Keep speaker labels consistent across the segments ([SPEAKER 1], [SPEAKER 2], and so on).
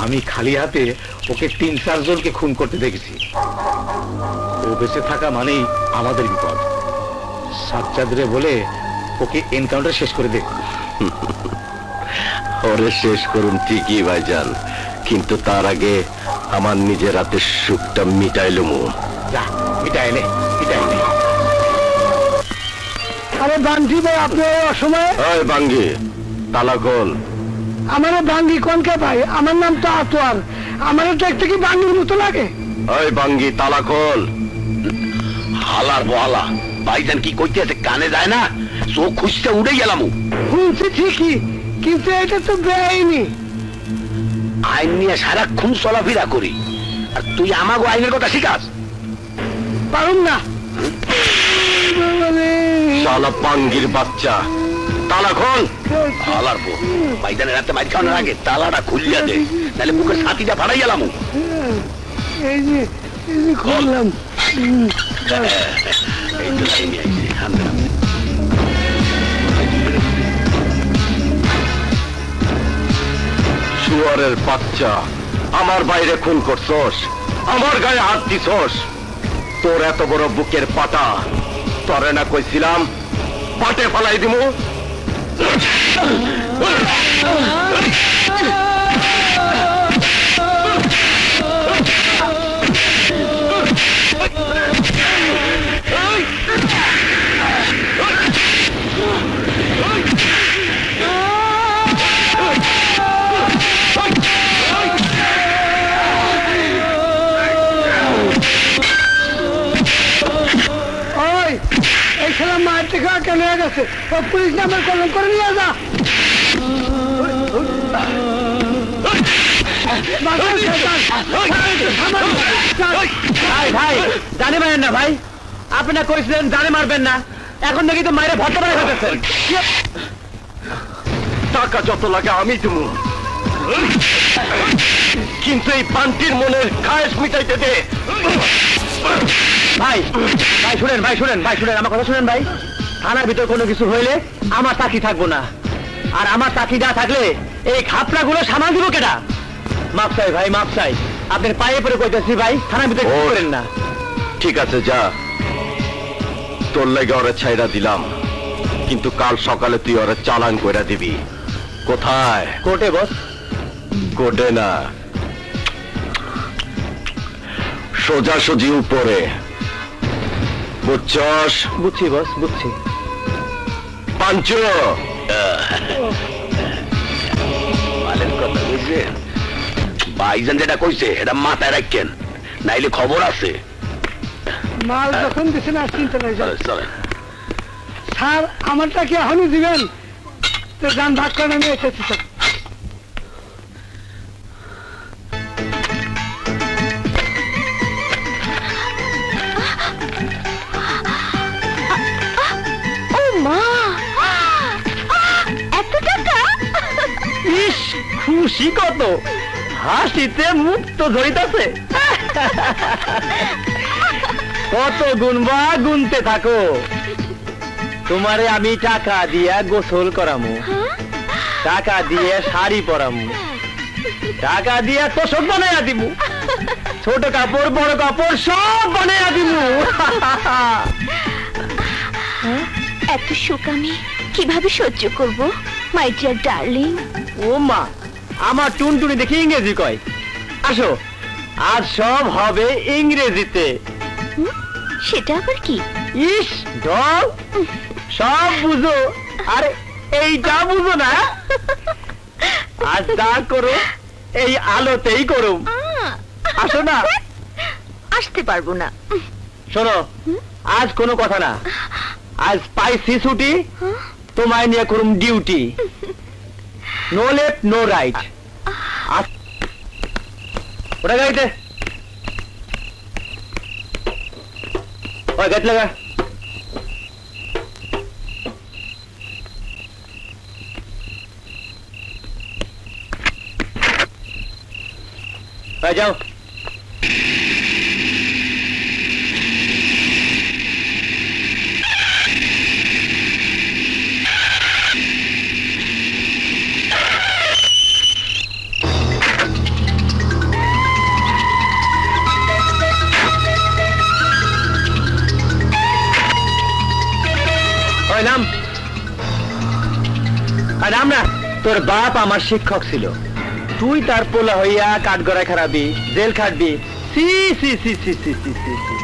[SPEAKER 1] আমি খালি হাতে ওকে ৩-৪ জনকে খুন করতে দেখেছি। ও বেঁচে থাকা মানেই আমাদের বিপদ। সাজ্জাদরে বলে ওকে এনকাউন্টার শেষ করে দে।
[SPEAKER 2] ওরে শেষ করুন ঠিকই ভাইজান, কিন্তু তার আগে আমার নিজের হাতে সুখটা মিটাইলুম।
[SPEAKER 1] যা মিটাইলে মিটাইলে।
[SPEAKER 3] আরে বান্টি ভাই, আপনি অসময়ে?
[SPEAKER 2] ওই বাঙ্গি, তালা খোল।
[SPEAKER 3] আমার বাঙ্গি কোনকে ভাই? আমার নাম তো আতোয়ার। আমার তো একটা কি বাঙ্গির মতো লাগে?
[SPEAKER 2] ওই বাঙ্গি, তালা খোল। হালার বহালা, ভাইজান কি কইতে আছে কানে যায় না? চোখ খুঁজতে উড়ে গেলাম।
[SPEAKER 3] শুনছি ঠিকই, কিন্তু এটা তো বেআইনি।
[SPEAKER 2] আইন নিয়ে সারাক্ষণ চলাফেরা করি, আর তুই আমাকে আইনের কথা শিখাস?
[SPEAKER 3] পারুন না।
[SPEAKER 2] শালা বাঙ্গির বাচ্চা, তালা খোল। হালার বউ, ভাইজানের হাতে মাইর খাওয়ানোর আগে তালাটা খুলিয়া দে, নাহলে মুখের ছাতিটা ফাড়াই গেলাম।
[SPEAKER 3] এই যে করলাম।
[SPEAKER 2] এই তো লাইনে আইছে, হামদে হামদে। শুয়ারের বাচ্চা, আমার বাইরে খুন করছস, আমার গায়ে হাত দিছস। তোর এত বড় বুকের পাটা, তরে না কইছিলাম পাটে ফালাই দিমু?
[SPEAKER 3] এই খেলা মায়ের থেকে কেন হয়ে গেছে? ও পুলিশ নামের কলম করে নিয়ে যা।
[SPEAKER 1] ভাই জানে মারেন না ভাই, আপনি না কইছিলেন জানে মারবেন না, এখন নাকি তো মায়ের ভর্তা বানাই ফেলতেছেন।
[SPEAKER 2] টাকা যত লাগে আমি দেবো, কিন্তু এই পান্টির মনের খায়েশ মিটাইতে দে।
[SPEAKER 1] ভাই ভাই শুনেন, ভাই শুনেন, ভাই শুনেন, আমার কথা শুনেন ভাই। থানার ভিতর কোনো কিছু হইলে আমার চাকরি থাকবো না, আর আমার চাকরি না থাকলে এই খাপড়া গুলো সামাল দিব কেটা? মাপ চাই ভাই, মাপ চাই, আপনার পায়ে পরে কইতেছি ভাই, থানার ভিতরে কিছু করেন না।
[SPEAKER 2] ঠিক আছে যা, তোর লাগে ওরা ছাইরা দিলাম, কিন্তু কাল সকালে তুই ওরা চালান কইরা দিবি। কোথায়?
[SPEAKER 1] কোর্টে বস।
[SPEAKER 2] কোর্টে না, সোজাসুজি উপরে, বুঝছস?
[SPEAKER 1] বুঝছি বস, বুঝছি।
[SPEAKER 2] পাঞ্চু, মালের কথা বুঝছে? ভাইজান যেটা কইছে এটা মাথায় রাখেন, নাইলে খবর আছে।
[SPEAKER 3] মাল যখন দিচ্ছেন আর চিন্তা নাই।
[SPEAKER 2] চলেন।
[SPEAKER 3] স্যার, আমারটা কি এখনই দিবেন? তো যান, ভাগ করেন, আমি এসেছি স্যার।
[SPEAKER 1] খুশি কত, হাসিতে মুখ তো ঝরিতেছে। কত গুনবা, গুনতে থাকো। তোমারে আমি টাকা দিয়া গোসল করামু, টাকা দিয়ে শাড়ি পরামু, টাকা দিয়া তোষক বানাইয়া দিমু, ছোট কাপড় বড় কাপড় সব বানাইয়া দিমু।
[SPEAKER 4] এত সুখ আমি কিভাবে সহ্য করব, মাই ডিয়ার ডার্লিং?
[SPEAKER 1] ও মা, আমার টুনটুনি দেখি ইংরেজি কয়। আসো, আজ সব হবে ইংরেজিতে।
[SPEAKER 4] সেটা আবার কি?
[SPEAKER 1] ইস ডল, সব বুঝো, আরে এইটা বুঝো না? আজ যা করো এই আলোতেই করো। আসো না।
[SPEAKER 4] আসতে পারবো না।
[SPEAKER 1] শোনো, আজ কোনো কথা না, আজ পাইছি ছুটি, তোমায় নিয়ে করুম duty. No left no right. ওটা গাড়িতে ওই গেট লাগা। যাও। ওই নাম, আর নাম না। তোর বাপ আমার শিক্ষক ছিল, তুই তার পোলা হইয়া কাঠগড়ায় খারাপি, জেল খাটবি। সি সি সি সি সি সি সি সি।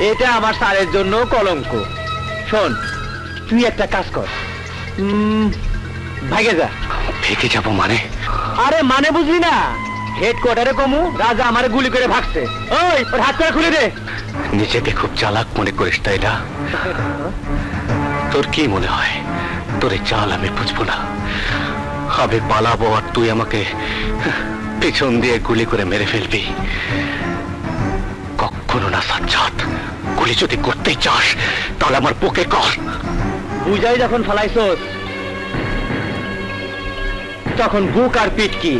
[SPEAKER 1] এটা আমার স্যারের জন্য কলঙ্ক। শোন, তুই একটা কাজ কর, ভাগে যা।
[SPEAKER 2] ভেগে যাবো মানে?
[SPEAKER 1] আরে মানে বুঝলি না? হেডকোয়ার্টারে কমু রাজা আমারে গুলি করে ভাগছে। ওই ওর হাত করে খুলে দে।
[SPEAKER 2] নিজেকে খুব চালাক মনে করিস তাই না? তোর কি মনে হয় তোর এই চাল আমি বুঝবো না? আমি পালাবো আর তুই আমাকে পিছন দিয়ে গুলি করে মেরে ফেলবি? কখনো না সাজ্জাদ, গুলি যদি করতেই চাস তাহলে আমার বুকে কর।
[SPEAKER 1] বুঝাই যখন ফালাইছস তখন বুক আর পিঠ কি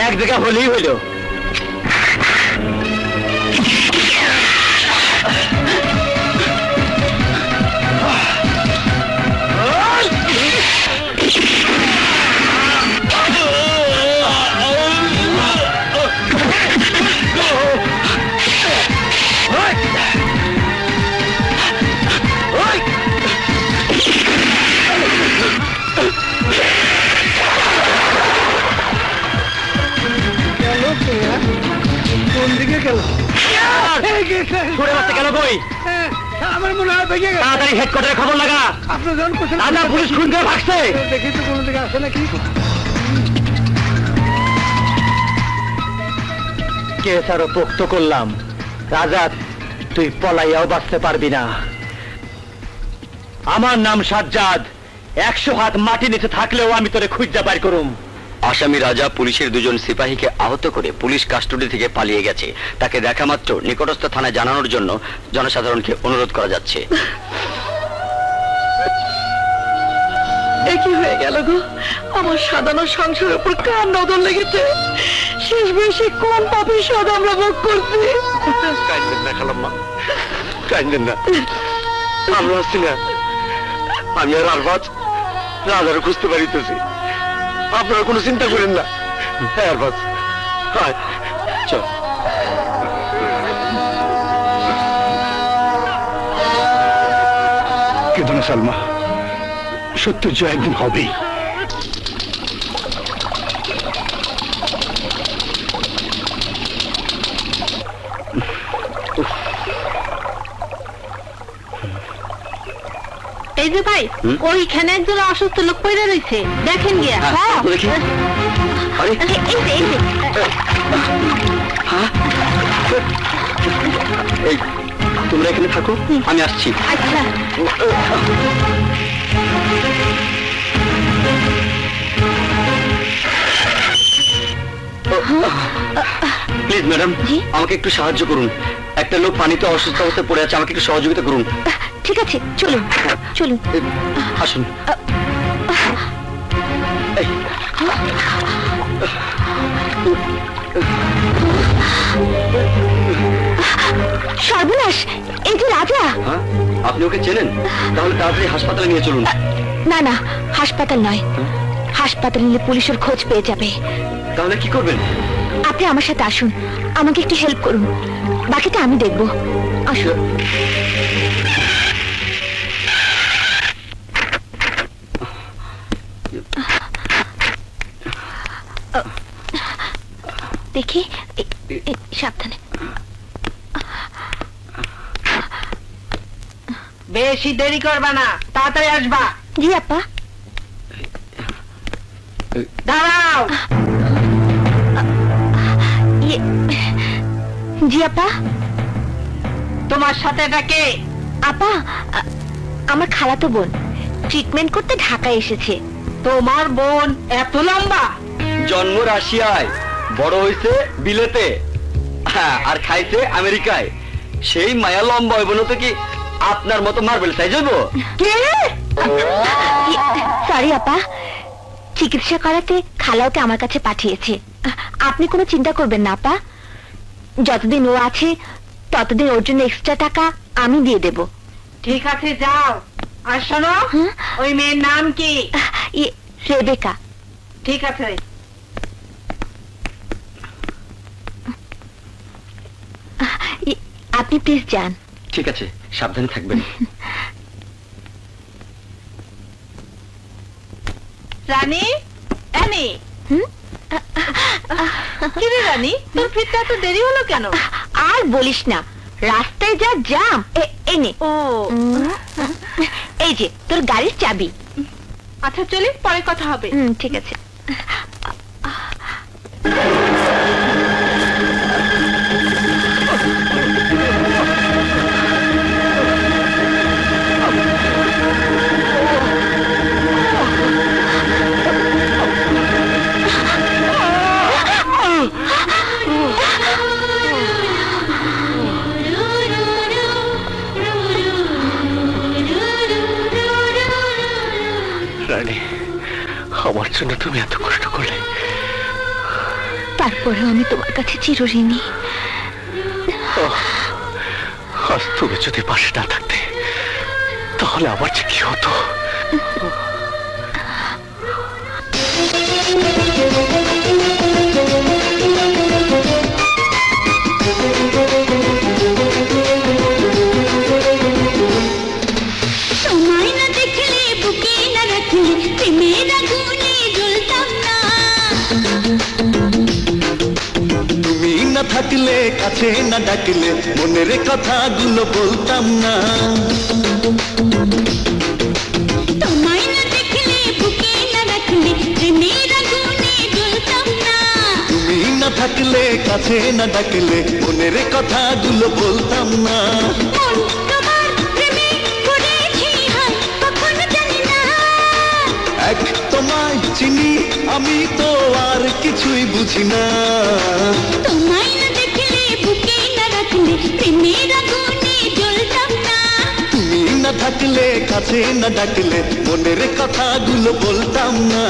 [SPEAKER 1] এক জায়গা হলেই হইল।
[SPEAKER 3] কোন দিকে গেল?
[SPEAKER 1] ছুড়ে মারতে কেন কই?
[SPEAKER 3] আমার মনে হয় ভেঙে গেল।
[SPEAKER 1] তাড়াতাড়ি হেডকোয়ার্টারে খবর লাগা।
[SPEAKER 3] আপনি যখন কোথায়
[SPEAKER 1] রাজা পুলিশ খুন করে ভাগছে।
[SPEAKER 3] দেখি তো কোনো দিকে আসে নাকি।
[SPEAKER 1] কেস আরো পোক্ত করলাম। রাজা, তুই পলাইয়াও বাঁচতে পারবি না। আমার নাম সাজ্জাদ। 100 হাত মাটি নিচে থাকলেও আমি তোরে খুঁজা বাইর করুম।
[SPEAKER 2] আসামি রাজা পুলিশের দুজন সিপাহীকে আহত করে পুলিশ কাস্টডি থেকে পালিয়ে গেছে। তাকে দেখা মাত্র নিকটস্থ থানায় জানানোর জন্য জনসাধারণকে অনুরোধ করা যাচ্ছে।
[SPEAKER 5] কি হয়ে গেল গো? আমার সাধারণ সংসারের উপর কার নজর লেগেছে? শেষ বয়সে কোন পাপের স্বাদ আমরা ভোগ করছি?
[SPEAKER 2] কাঁদবেন না খালাম্মা, কাঁদবেন না। আমরা আছি না, আমি আর আরবাজ রাজার খুঁজতে পারিতেছি। আপনারা কোনো চিন্তা করেন না। হ্যাঁ আরবাজ, হয় চল।
[SPEAKER 3] কেঁদো না সালমা, সত্যের জয় একদিন হবেই।
[SPEAKER 5] এই যে ভাই, ওইখানে একজন অসুস্থ লোক পড়ে রয়েছে, দেখেন গিয়া।
[SPEAKER 2] হ্যাঁ, দেখি। আরে এই তোমরা এখানে থাকো, আমি আসছি।
[SPEAKER 5] আচ্ছা,
[SPEAKER 2] প্লিজ ম্যাডাম, আমাকে একটু সাহায্য করুন। একটা লোক পানিতে অসুস্থ অবস্থায় পড়ে আছে, আমাকে একটু সহযোগিতা করুন।
[SPEAKER 4] ঠিক আছে, চলুন চলুন।
[SPEAKER 2] আসুন। এই,
[SPEAKER 4] সর্বনাশ, এই যে রাজা।
[SPEAKER 2] হ্যাঁ, আপনি ওকে চেনেন? তাহলে তাড়াতাড়ি হাসপাতালে নিয়ে চলুন।
[SPEAKER 4] না না, হাসপাতাল নয়। হাসপাতাল নিলে পুলিশের খোঁজ পেয়ে যাবে।
[SPEAKER 2] তাহলে কি করবেন?
[SPEAKER 4] আপনি আমার সাথে আসুন, আমাকে একটু হেল্প করুন, বাকিটা আমি দেখব। আসুন। দেখি, সাবধানে।
[SPEAKER 5] বেশি দেরি করবা না, তাড়াতাড়ি আসবা।
[SPEAKER 4] জি আপা।
[SPEAKER 5] দাঁড়াও।
[SPEAKER 4] জি আপা।
[SPEAKER 5] তোমার সাথে এটা কে?
[SPEAKER 4] আপা, আমার খালাতো বোন ট্রিটমেন্ট করতে ঢাকায় এসেছে।
[SPEAKER 5] তোমার বোন এত লম্বা?
[SPEAKER 2] জন্ম রাশিয়ায়, বড় হয়েছে বিলেতে, হ্যাঁ, আর খাইছে আমেরিকায়। সেই মায়া লম্বা হইব না তো কি আপনার মতো মার্বেল সাইজ হইব?
[SPEAKER 4] সরি আপা, চিকিৎসা করাতে খালাওকে আমার কাছে পাঠিয়েছে। আপনি কোনো চিন্তা করবেন না আপা, যতদিন ও আছে ততদিন ওর জন্য এক্সট্রা টাকা আমি দিয়ে দেব।
[SPEAKER 5] ঠিক আছে, যাও। আর শোনো, ওই মেয়ের নাম কি?
[SPEAKER 4] রেবেকা।
[SPEAKER 5] ঠিক আছে।
[SPEAKER 4] আপনি প্লিজ যান।
[SPEAKER 2] ঠিক আছে, সাবধানে থাকবেন।
[SPEAKER 5] রানী রানী কিরে রানী তোর ফিরতে এত দেরি হলো কেন?
[SPEAKER 4] আর বলিস না, রাস্তায় যা জ্যাম। এই নে।
[SPEAKER 5] ও
[SPEAKER 4] এই যে তোর গাড়ির চাবি।
[SPEAKER 5] আচ্ছা চলি, পরে কথা হবে।
[SPEAKER 4] ঠিক আছে।
[SPEAKER 2] রানী, আমার জন্য তুমি এত কষ্ট করলে,
[SPEAKER 4] তারপরেও আমি তোমার কাছে চিরঋণী।
[SPEAKER 2] আজ তুমি যদি পাশে না থাকতে তাহলে আমার যে কি হতো।
[SPEAKER 6] তোমায় না দেখলে বুকে না রাখলে প্রেমের আগুনে জ্বলতাম না।
[SPEAKER 2] তুমি না থাকলে, কাছে না ডাকলে মনের কথাগুলো বলতাম না।
[SPEAKER 6] তোমায় না দেখলে বুকে না রাখলে প্রেমের আগুনে জ্বলতাম না।
[SPEAKER 2] তুমি না থাকলে, কাছে না ডাকলে মনের কথাগুলো বলতাম না।
[SPEAKER 6] মন তোমার প্রেমে পড়েছি হায় কখনো জানি না।
[SPEAKER 2] এক তোমায় চিনি আমি তো আর কিছুই বুঝি না।
[SPEAKER 6] তোমায় না দেখলে বুকে না রাখলে প্রেমের আগুনে জ্বলতাম না।
[SPEAKER 2] তুমি না থাকলে, কাছে না ডাকলে মনের কথাগুলো বলতাম না।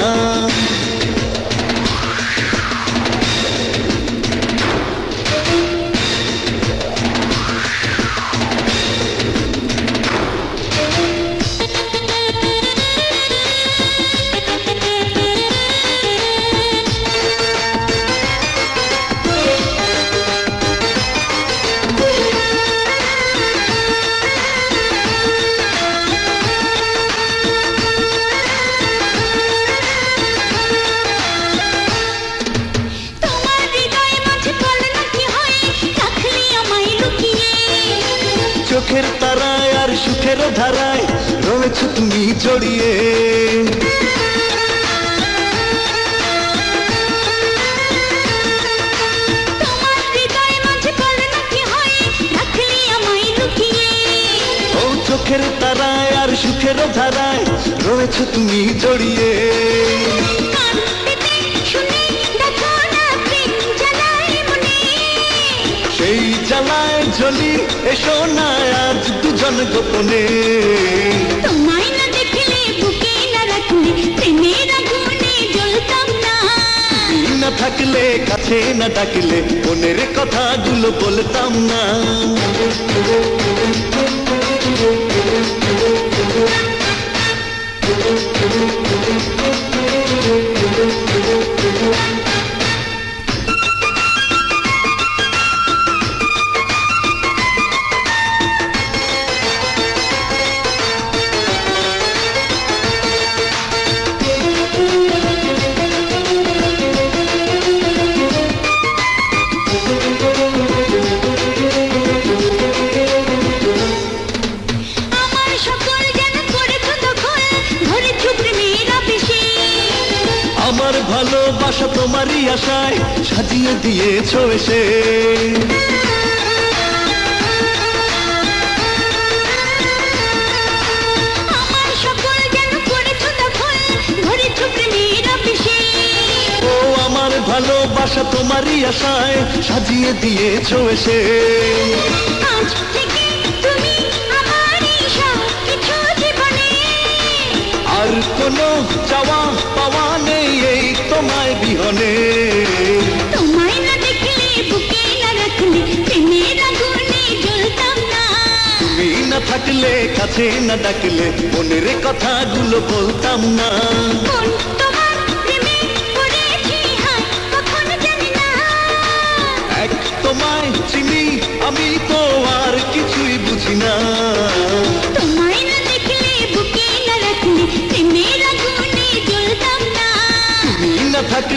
[SPEAKER 6] তোমার হৃদয়ে মাঝে কলনা কি হয় রাখলি আমায় লুকিয়ে।
[SPEAKER 2] চোখের তারায় আর সুখের ধারায় রয়েছ তুমি জড়িয়ে।
[SPEAKER 6] তোমার হৃদয়ে মাঝে কলনা কি হয় রাখলি আমায় লুকিয়ে।
[SPEAKER 2] ও চোখের তারায় আর সুখের ধারায় রয়েছ তুমি জড়িয়ে।
[SPEAKER 6] কান পেতে শুনে দেখো না প্রেম জ্বালায় মনে।
[SPEAKER 2] সেই জ্বালায় জ্বলি, এসো না আজ দুজন গোপনে।
[SPEAKER 6] তোমায় না দেখলে বুকে না রাখলে প্রেমের আগুনে জ্বলতাম না।
[SPEAKER 2] তুমি না থাকলে, কাছে না ডাকলে মনের কথাগুলো বলতাম না।
[SPEAKER 6] আমার সকল যেন করেছো দখল ধরেছো প্রেমের আবেশে।
[SPEAKER 2] আমার ভালোবাসা তোমারই আশায় সাজিয়ে দিয়েছো এসে।
[SPEAKER 6] আমার সকল যেন করেছো দখল ধরেছো প্রেমের আবেশে।
[SPEAKER 2] ও আমার ভালোবাসা তোমারই আশায় সাজিয়ে দিয়েছো এসে।
[SPEAKER 6] আজ থেকে তুমি আমারই সব কিছু জীবনে।
[SPEAKER 2] আর কোনো চাওয়া পাওয়া নেই এই তোমায় বিহনে।
[SPEAKER 6] তোমায় না দেখলে বুকে না রাখলে প্রেমের আগুনে জ্বলতাম না।
[SPEAKER 2] তুমি না থাকলে, কাছে না ডাকলে মনের কথাগুলো বলতাম না।
[SPEAKER 6] মন তোমার প্রেমে পড়েছি হায় কখনো জানি না।
[SPEAKER 2] এক তোমায় চিনি আমি তো আর কিছুই বুঝি না।
[SPEAKER 6] তোমায় না দেখলে বুকে না রাখলে প্রেমের আগুনে জ্বলতাম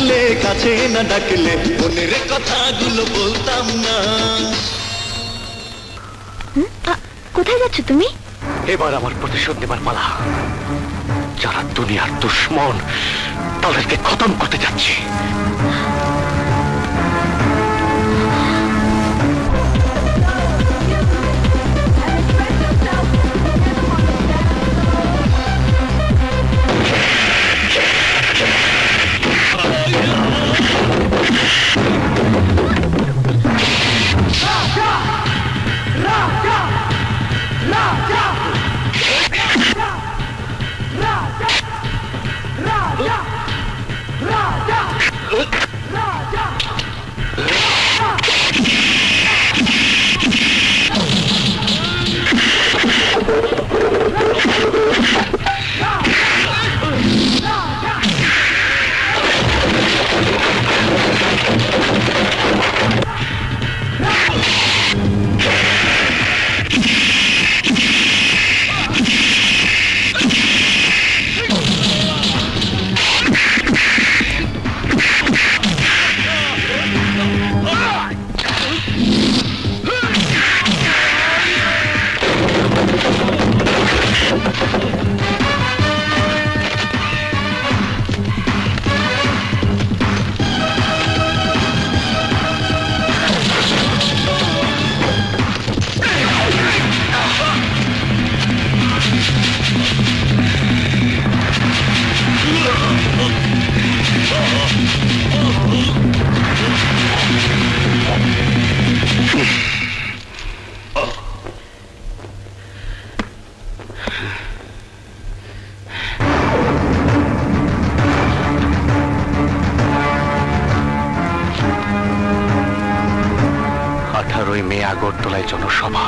[SPEAKER 7] বলে কাছে না ডাকলে মনের কথাগুলো বলতাম না।
[SPEAKER 4] কোথায় যাচ্ছ তুমি?
[SPEAKER 2] এবার আমার প্রতিশোধ নেবার পালা। যারা দুনিয়ার দুশ্মন তাদেরকে খতম করতে যাচ্ছি। মে আগরতলায় জনসভা।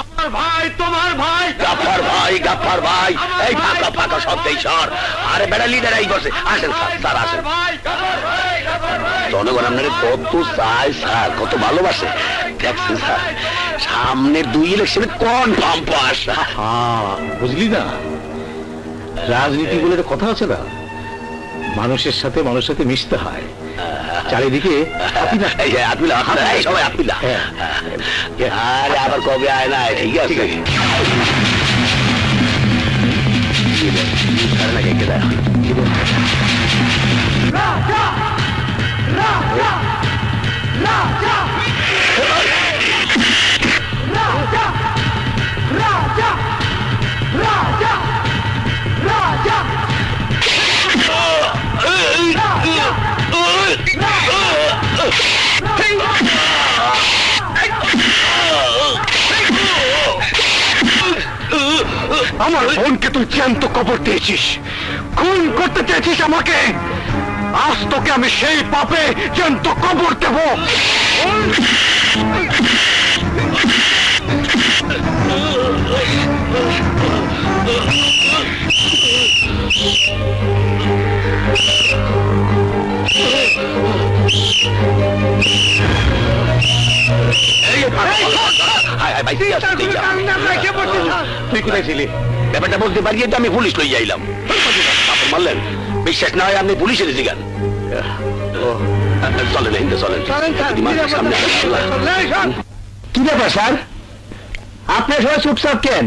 [SPEAKER 2] আমার ভাই, তোমার ভাই, গাফার ভাই, গাফার ভাই, এই ফাঁকা ফাঁকা সব দেশর। আরে বেড়া লিডার এই বসে। আসেন স্যার, স্যার আসেন। জনগণ আপনার কত চাই স্যার, কত ভালোবাসে দেখছেন স্যার। সামনের 2 ইলেকশনে কনফার্ম পাস।
[SPEAKER 1] বুঝলি না, রাজনীতি বলে একটা কথা আছে না, মানুষের সাথে মানুষের সাথে মিশতে হয়। চারিদিকে
[SPEAKER 2] সবাই আপিলা। আরে আবার কবে আয় না, ঠিক আছে আমার বোনকে তুই জ্যান্ত কবর দিয়েছিস, খুন করতে চেয়েছিস আমাকে। আজ তোকে আমি সেই পাপে জ্যান্ত কবর দেব। তুই কোথায় ছিলি? ব্যাপারটা বলতে পারি তো আমি পুলিশ লই যাইলাম। বললেন বিশ্বাস না হয় আপনি পুলিশের জিগান। চলেন হিন্দু চলেন।
[SPEAKER 1] কি ব্যাপার স্যার, আপনার সবাই চুপচাপ কেন?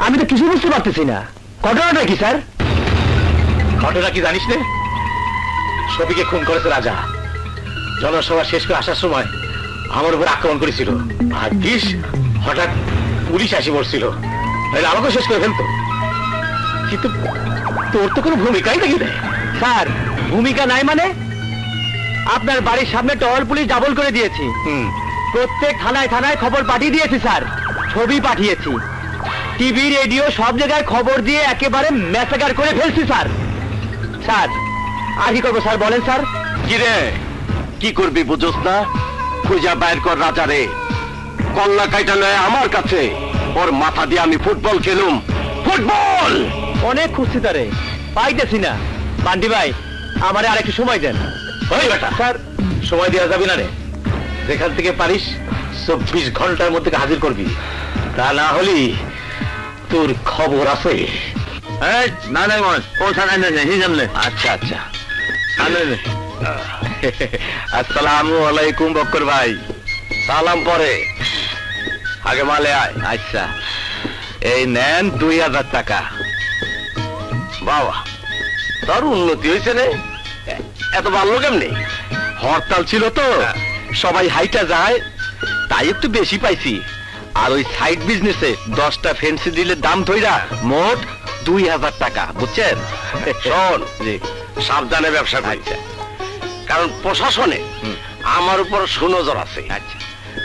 [SPEAKER 1] আমি তো কিছু বুঝতে পারতেছি না। ঘটনাটা কি স্যার? ঘটনা কি জানিস না? সবিকে খুন করেছে রাজা। জনসভা শেষ করে আসার সময় আমার উপর আক্রমণ করেছিল। ভাগ্যিস হঠাৎ পুলিশ আসি পড়ছিল, তাহলে আমাকে শেষ করে ফেলতো। কিন্তু তোর তো কোনো ভূমিকাই দেখি না। স্যার ভূমিকা নাই মানে? আপনার বাড়ির সামনে টহল পুলিশ ডাবল করে দিয়েছি। প্রত্যেক থানায় থানায় খবর পাঠিয়ে দিয়েছি স্যার, ছবি পাঠিয়েছি, টিভি রেডিও সব জায়গায় খবর দিয়ে একেবারে ম্যাসাকার করে ফেলছি স্যার। স্যার আর কি করবো স্যার বলেন স্যার?
[SPEAKER 2] কি রে, কি করবি বুঝোস না? খুঁজা বাইর কর রাজারে। কল্লা কাইটা নেয় আমার কাছে, ওর মাথা দিয়ে আমি ফুটবল খেলুম। ফুটবল
[SPEAKER 1] অনেক খুঁজছি তারে, পাইতেছি না। বান্ডি ভাই আমারে আর একটু সময় দেন।
[SPEAKER 2] ওই বেটা,
[SPEAKER 1] স্যার সময় দেওয়া যাবে না রে। যেখান থেকে পারিস 24 ঘন্টার মধ্যে হাজির করবি, তা না হলি তোর খবর আছে। না না আচ্ছা আচ্ছা। আসসালামু আলাইকুম বক্কর ভাই। সালাম পরে, আগে মালে আয়। আচ্ছা, এই নেন 2000 টাকা। বাবা, তোর উন্নতি হয়েছে রে, এত ভালো কেমনি? হরতাল ছিল তো, সবাই হাইটা যায়, তাই একটু বেশি পাইছি। আর ওই সাইড বিজনেসে 10টা ফেন্সি দিলে দাম ধইরা মোট 2000 টাকা, বুঝছেন? শোন, সাবধানে ব্যবসা করছে, কারণ প্রশাসনে আমার উপর সুনজর আছে। আচ্ছা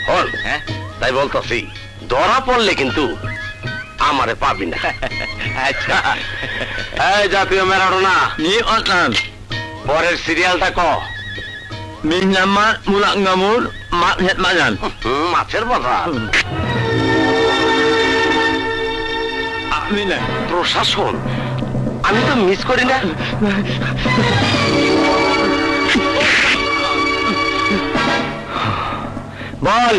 [SPEAKER 1] হল, হ্যাঁ তাই বলতেছি, ধরা পড়লে কিন্তু আমারে পাবি না। আচ্ছা, এই জাতীয় ম্যারাডোনা পরের সিরিয়ালটা ক। মিনামার মুলাঙ্গামুর মাজান, মাছের বাজার। আমি না প্রশাসন, আমি তো মিস করি না। বল,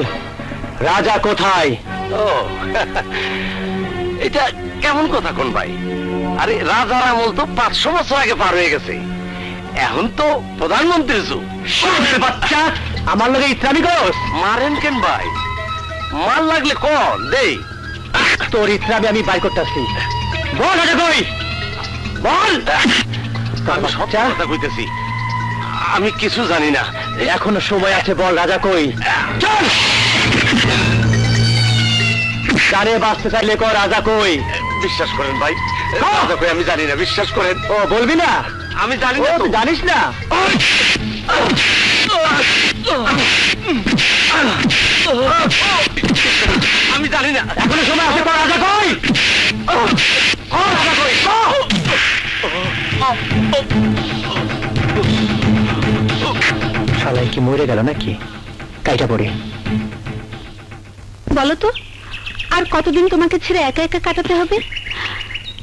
[SPEAKER 1] রাজা কোথায়? ও এটা কেমন কথা কোন ভাই? আরে রাজার আমল তো 500 বছর আগে পার হয়ে গেছে, এখন তো প্রধানমন্ত্রীর যুগ। বাচ্চা, আমার লগে ইসলামিক মারেন কেন ভাই? মার লাগলে কোন দেই, তোর ইসলামে আমি বাই করতে আসছি। বল রাজা কই, বল। আমি সব কথা কইতেছি, আমি কিছু জানি না। এখনো সময় আছে, বল রাজা কই। চল, জানে বাঁচতে চাইলে কর রাজা কই। বিশ্বাস করেন ভাই, রাজা কই আমি জানি না, বিশ্বাস করেন। ও বলবি না? আমি জানি না। তুই জানিস না? আমি জানি না, এখনো সময় আছে, কর রাজা কই। রাজা কই, শালাই কি মরে গেল নাকি? কাইটা পড়ে।
[SPEAKER 4] বলো তো, আর কতদিন তোমাকে ছেড়ে একা একা কাটাতে হবে?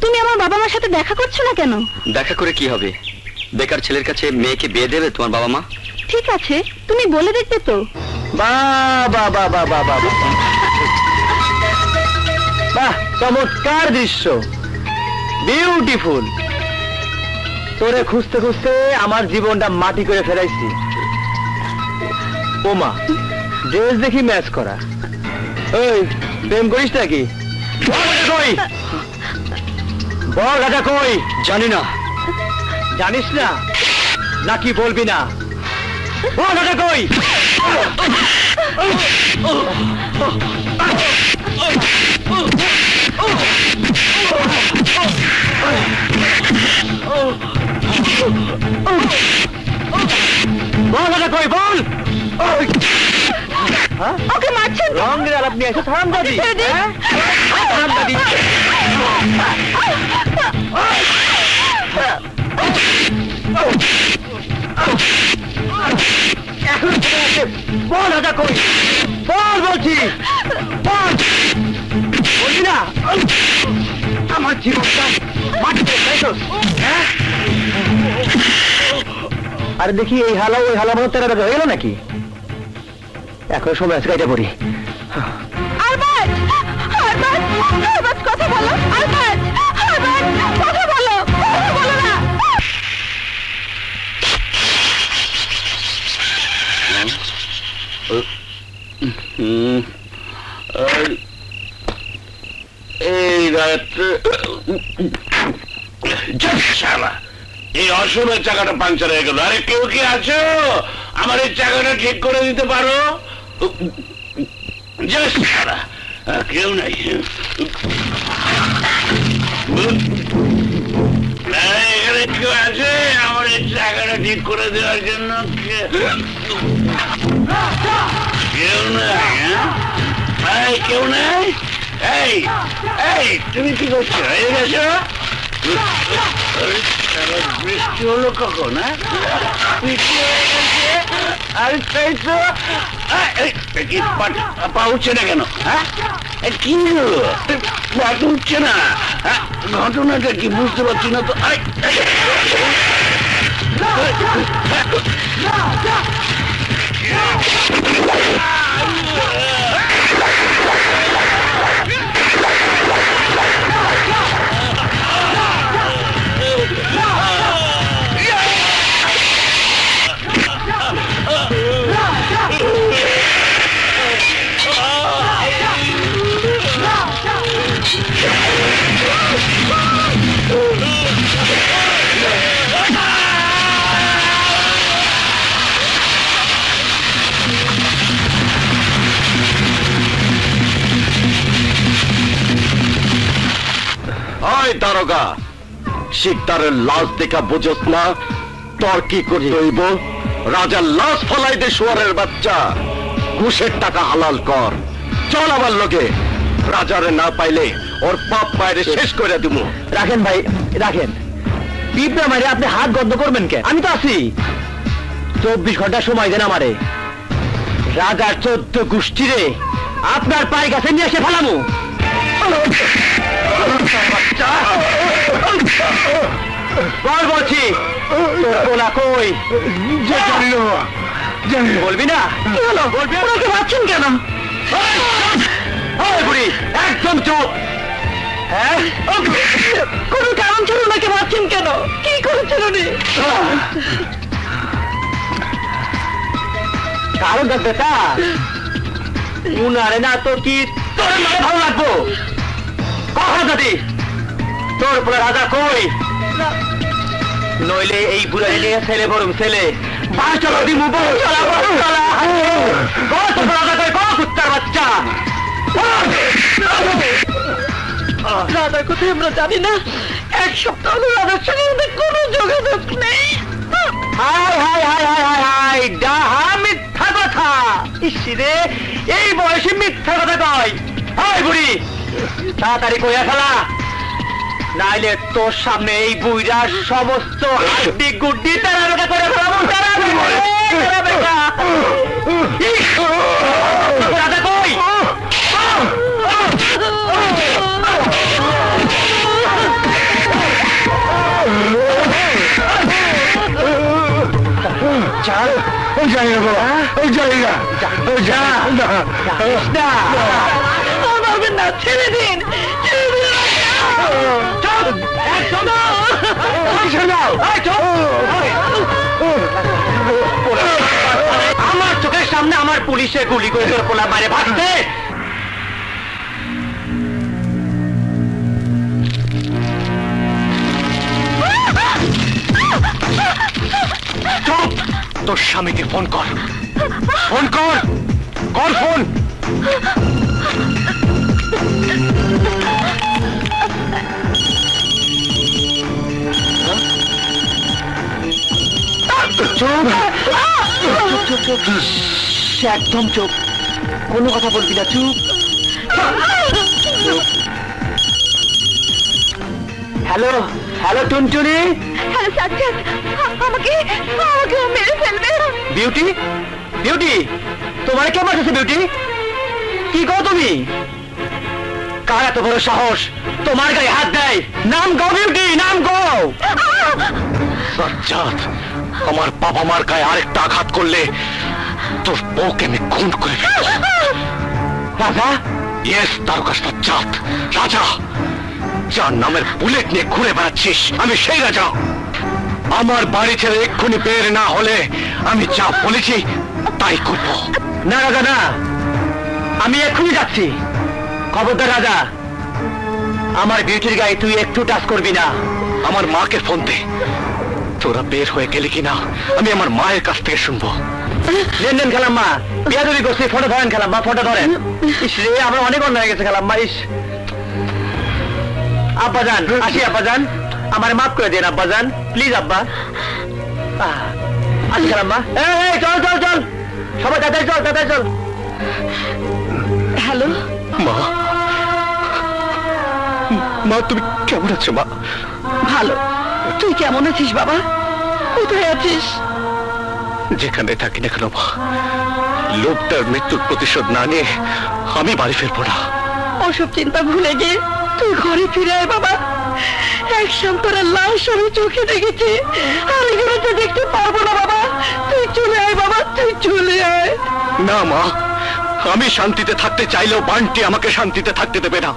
[SPEAKER 4] তুমি আমার বাবা মার সাথে দেখা করছো না কেন?
[SPEAKER 1] দেখা করে কি হবে? বেকার ছেলের কাছে মেয়েকে বিয়ে দেবে তোমার বাবা মা?
[SPEAKER 4] ঠিক আছে, তুমি বলে দেখবে তো।
[SPEAKER 1] বাহ, চমৎকার দৃশ্য, বিউটিফুল। তোরে খুঁজতে খুঁজতে আমার জীবনটা মাটি করে ফেলাইছি। ওমা, ড্রেস দেখি ম্যাচ করা। ওই প্রেম করিস নাকি? বল রাজা কই। জানি না। জানিস না নাকি বলবি না? বল রাজা কই। বল রাজা কই, বল।
[SPEAKER 4] ওকে মারছেন?
[SPEAKER 1] রঙের আলাপ নিয়ে এসে থাম দাদি। থাম দাদি। বল রাজা কই, বল বলছি, বল। বলছি না আমার জীবনটা মাটিতে ফেলছস, হ্যাঁ? আরে দেখি এই হালা ওই হালা মতো তেরা হয়ে গেল নাকি? এখন সময় আছে, কাইটা পড়ি।
[SPEAKER 4] আরবাজ, আরবাজ, আরবাজ কথা বলো। আরবাজ, আরবাজ কথা বলো, কথা বলো না।
[SPEAKER 2] এই রাত্রে এই অসময়ের চাকাটা পাংচার হয়ে গেল। আরে কেউ কি আছো? আমার এই চাকাটা ঠিক করে দিতে পারো? কেউ নাই। এখানে কেউ আছে আমার এই চাকাটা ঠিক করে দেওয়ার জন্য? কেউ নাই? হ্যাঁ, কেউ নাই। এই এই তুমি কি করছো? এই গেছো? বৃষ্টি হলো কখন? বৃষ্টি হয়ে গেছে। আরে তাই তো, পা উঠছে না কেন? হ্যাঁ, কি হলো? পা উঠছে না? ঘটনাটা কি বুঝতে পারছি না তো। ওই দারোগা, শিকদারের লাশ দেখা বুঝোস না? তোর কি করতে হইব? রাজার লাশ ফলাই দে শুয়ারের বাচ্চা। ঘুষের টাকা হালাল কর। চল আমার লোকে। রাজারে না পাইলে ওর পাপ পায়রে শেষ করে দিমু।
[SPEAKER 1] রাখেন ভাই, রাখেন। পিঁপড়া মারে আপনি হাত গদ্ধ করবেন কেন? আমি তো আছি। 24 ঘন্টা সময় দেন আমারে। রাজার 14 গোষ্ঠীরে আপনার পায়ের কাছে নিয়ে এসে ফেলামু। বল বলছি, তোর পোলা কই? বলবি না?
[SPEAKER 5] কি হলো? ওনাকে মারছেন কেন?
[SPEAKER 1] ওই বুড়ি, একদম চুপ। হ্যাঁ,
[SPEAKER 5] কোনো কারণ ছাড়া ওনাকে মারছেন কেন? কি করেছেন উনি?
[SPEAKER 1] কারণ দেখবে তা উনারে না তো কি তোর মানে ভালো লাগবো? কথা যদি তোর পোলা রাজা কই? নইলে এই বুড়া নিয়ে ছেলে বরং ছেলে বাস চলো দিমু। বউ চলা, বউ চলা। তোর রাজা কই? কুত্তার বাচ্চা।
[SPEAKER 5] রাধার কোথায় আমরা জানি না। 1 সপ্তাহ হলো রাধার সঙ্গে আমাদের কোনো যোগাযোগ নেই।
[SPEAKER 1] হাই হাই হাই হাই হাই হাই, ডাহা মিথ্যা কথা। ইসিরে, এই বয়সে মিথ্যা কথা কয়? হাই বুড়ি, তাড়াতাড়ি কইয়া ফেলা, নাইলে তোর সামনে এই বুইড়ার সমস্ত হাড্ডি গুড্ডি তারা বেটা করে ফেলাবো। তারা বেটা। রাজা কই? চল,
[SPEAKER 2] যাই না বাবা, যাই না, যা না।
[SPEAKER 5] মারবেন না, ছেড়ে দিন, ছেড়ে দিন।
[SPEAKER 1] চল, একদম আমার চোখের সামনে আমার পুলিশে গুলি করে তোর পোলা মারে ভাগতে। চুপ! তোর স্বামীকে ফোন কর, ফোন কর, কর ফোন। একদম চুপ, কোনো কথা বলবি না, চুপ। হ্যালো, হ্যালো টুনটুনি।
[SPEAKER 4] হ্যালো সাজ্জাদ, আমাকে আমাকে মেরে ফেলবে।
[SPEAKER 1] বিউটি, বিউটি, তোমার কে মারতেছে? বিউটি, কি কও তুমি? কার এত বড় সাহস তোমার গায়ে হাত দেয়? নাম গো বিউটি, নাম গো।
[SPEAKER 2] সাজ্জাদ, আমার বাবা মার গায়ে আরেকটা আঘাত করলে তোর বউকে আমি খুন করে ফেলব।
[SPEAKER 1] রাজা?
[SPEAKER 2] ইয়েস, তারকা সাজ্জাদ, রাজা। যার নামের বুলেট নিয়ে ঘুরে বেড়াচ্ছিস, আমি সেই রাজা। আমার বাড়ি ছেড়ে এক্ষুনি বের না হলে আমি যা বলেছি তাই করব।
[SPEAKER 1] না রাজা না, আমি এক্ষুনি যাচ্ছি। খবরদার রাজা, আমার বিউটির গায়ে তুই একটু টাচ করবি না।
[SPEAKER 2] আমার মাকে ফোন দে। তোরা বের হয়ে গেলে কিনা আমি আমার মায়ের কাছ থেকে শুনবো।
[SPEAKER 1] লেনদেন খেলাম্মা, বিয়াদবি করছি। ফটো ধরেন খেলাম্মা, ফটো ধরেন। ইস রে, আমরা অনেক অন্যায় হয়ে গেছে খেলাম্মা। ইস, আব্বাজান আসি, আব্বাজান আমার মাফ করে দিন আব্বাজান, প্লিজ আব্বা। আসি খেলাম্মা। এই চল চল চল, সবাই তাড়াতাড়ি চল, তাড়াতাড়ি চল।
[SPEAKER 5] হ্যালো,
[SPEAKER 2] মা, মা তুমি কেমন আছো মা?
[SPEAKER 5] ভালো। তুই কেমন আছিস বাবা? কোথায় আছিস?
[SPEAKER 2] যেখানে থাকি না কেন মা, লোকটার মৃত্যুর প্রতিশোধ না নিয়ে আমি বাড়ি ফিরবো না।
[SPEAKER 5] ওসব চিন্তা ভুলে গিয়ে তুই ঘরে ফিরে আয় বাবা। এক সন্তানের লাশ আমি চোখে দেখেছি, আর এগুলো তো দেখতে পারবো না বাবা। তুই চলে আয় বাবা, তুই চলে আয়।
[SPEAKER 2] না মা, আমি শান্তিতে থাকতে চাইলেও বান্টি আমাকে শান্তিতে থাকতে দেবে না।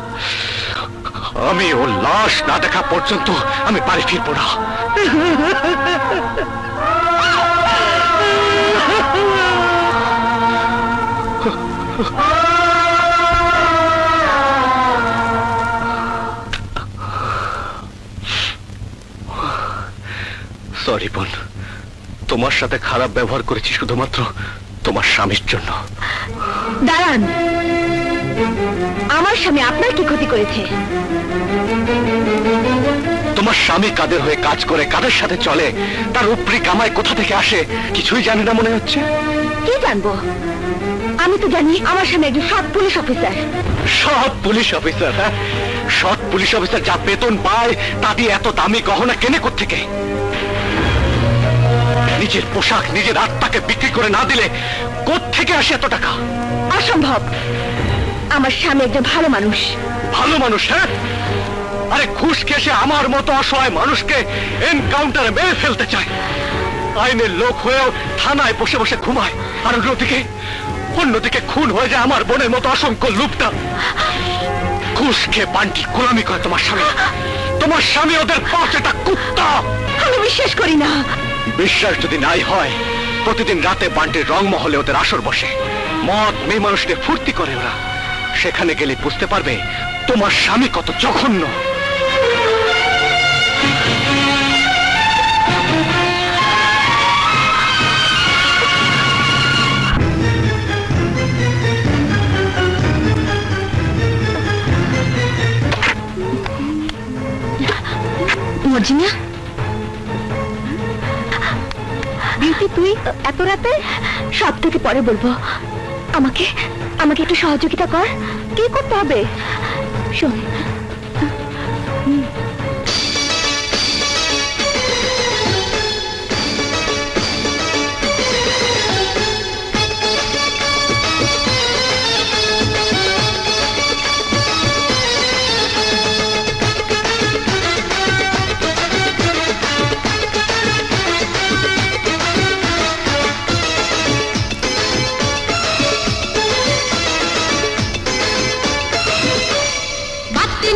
[SPEAKER 2] আমি ওর লাশ না দেখা পর্যন্ত আমি বাড়ি ফিরবো না। সরি বোন, তোমার সাথে খারাপ ব্যবহার করেছি শুধুমাত্র তোমার স্বামীর জন্য।
[SPEAKER 4] দাঁড়ান, আমার স্বামী আপনার কি ক্ষতি করেছে?
[SPEAKER 2] তোমার স্বামী কাদের হয়ে কাজ করে, কাদের সাথে চলে, তার উপরি কামাই কোথা থেকে আসে কিছুই জানি না মনে হচ্ছে।
[SPEAKER 4] কি জানবো? আমি তো জানি আমার স্বামী একজন সৎ পুলিশ অফিসার।
[SPEAKER 2] সৎ পুলিশ অফিসার? হ্যাঁ, সৎ পুলিশ অফিসার যা বেতন পায় তা দিয়ে এত দামি গহনা কেনে কোত্থেকে? নিজের পোশাক নিজের আত্মাকে বিক্রি করে না দিলে কোত্থেকে আসে এত টাকা?
[SPEAKER 4] অসম্ভব। আমার স্বামী একজন ভালো মানুষ।
[SPEAKER 2] ভালো মানুষ? হ্যাঁ, আরে ঘুষ খেয়ে সে আমার মতো অসহায় মানুষকে এনকাউন্টারে মেরে ফেলতে চায়। আইনের লোক হয়েও থানায় বসে বসে ঘুমায়, আর অন্যদিকে খুন হয়ে যায় আমার বোনের মতো অসংখ্য লুপটা। ঘুষ খেয়ে বান্টি গোলামি করে তোমার স্বামী। তোমার স্বামী ওদের পাঁচটা কুত্তা।
[SPEAKER 4] আমি বিশ্বাস করি না।
[SPEAKER 2] বিশ্বাস যদি নাই হয়, প্রতিদিন রাতে বান্টির রংমহলে ওদের আসর বসে, মদ মেয়ে মানুষকে ফুর্তি করে ওরা। সেখানে গেলে বুঝতে পারবে তোমার স্বামী কত জঘন্য।
[SPEAKER 4] মর্জিনা, বিউটি, তুই এত রাতে? সব থেকে পরে বলবো। আমাকে আমাকে একটু সহযোগিতা কর। কি করতে হবে শোন।
[SPEAKER 6] বাতি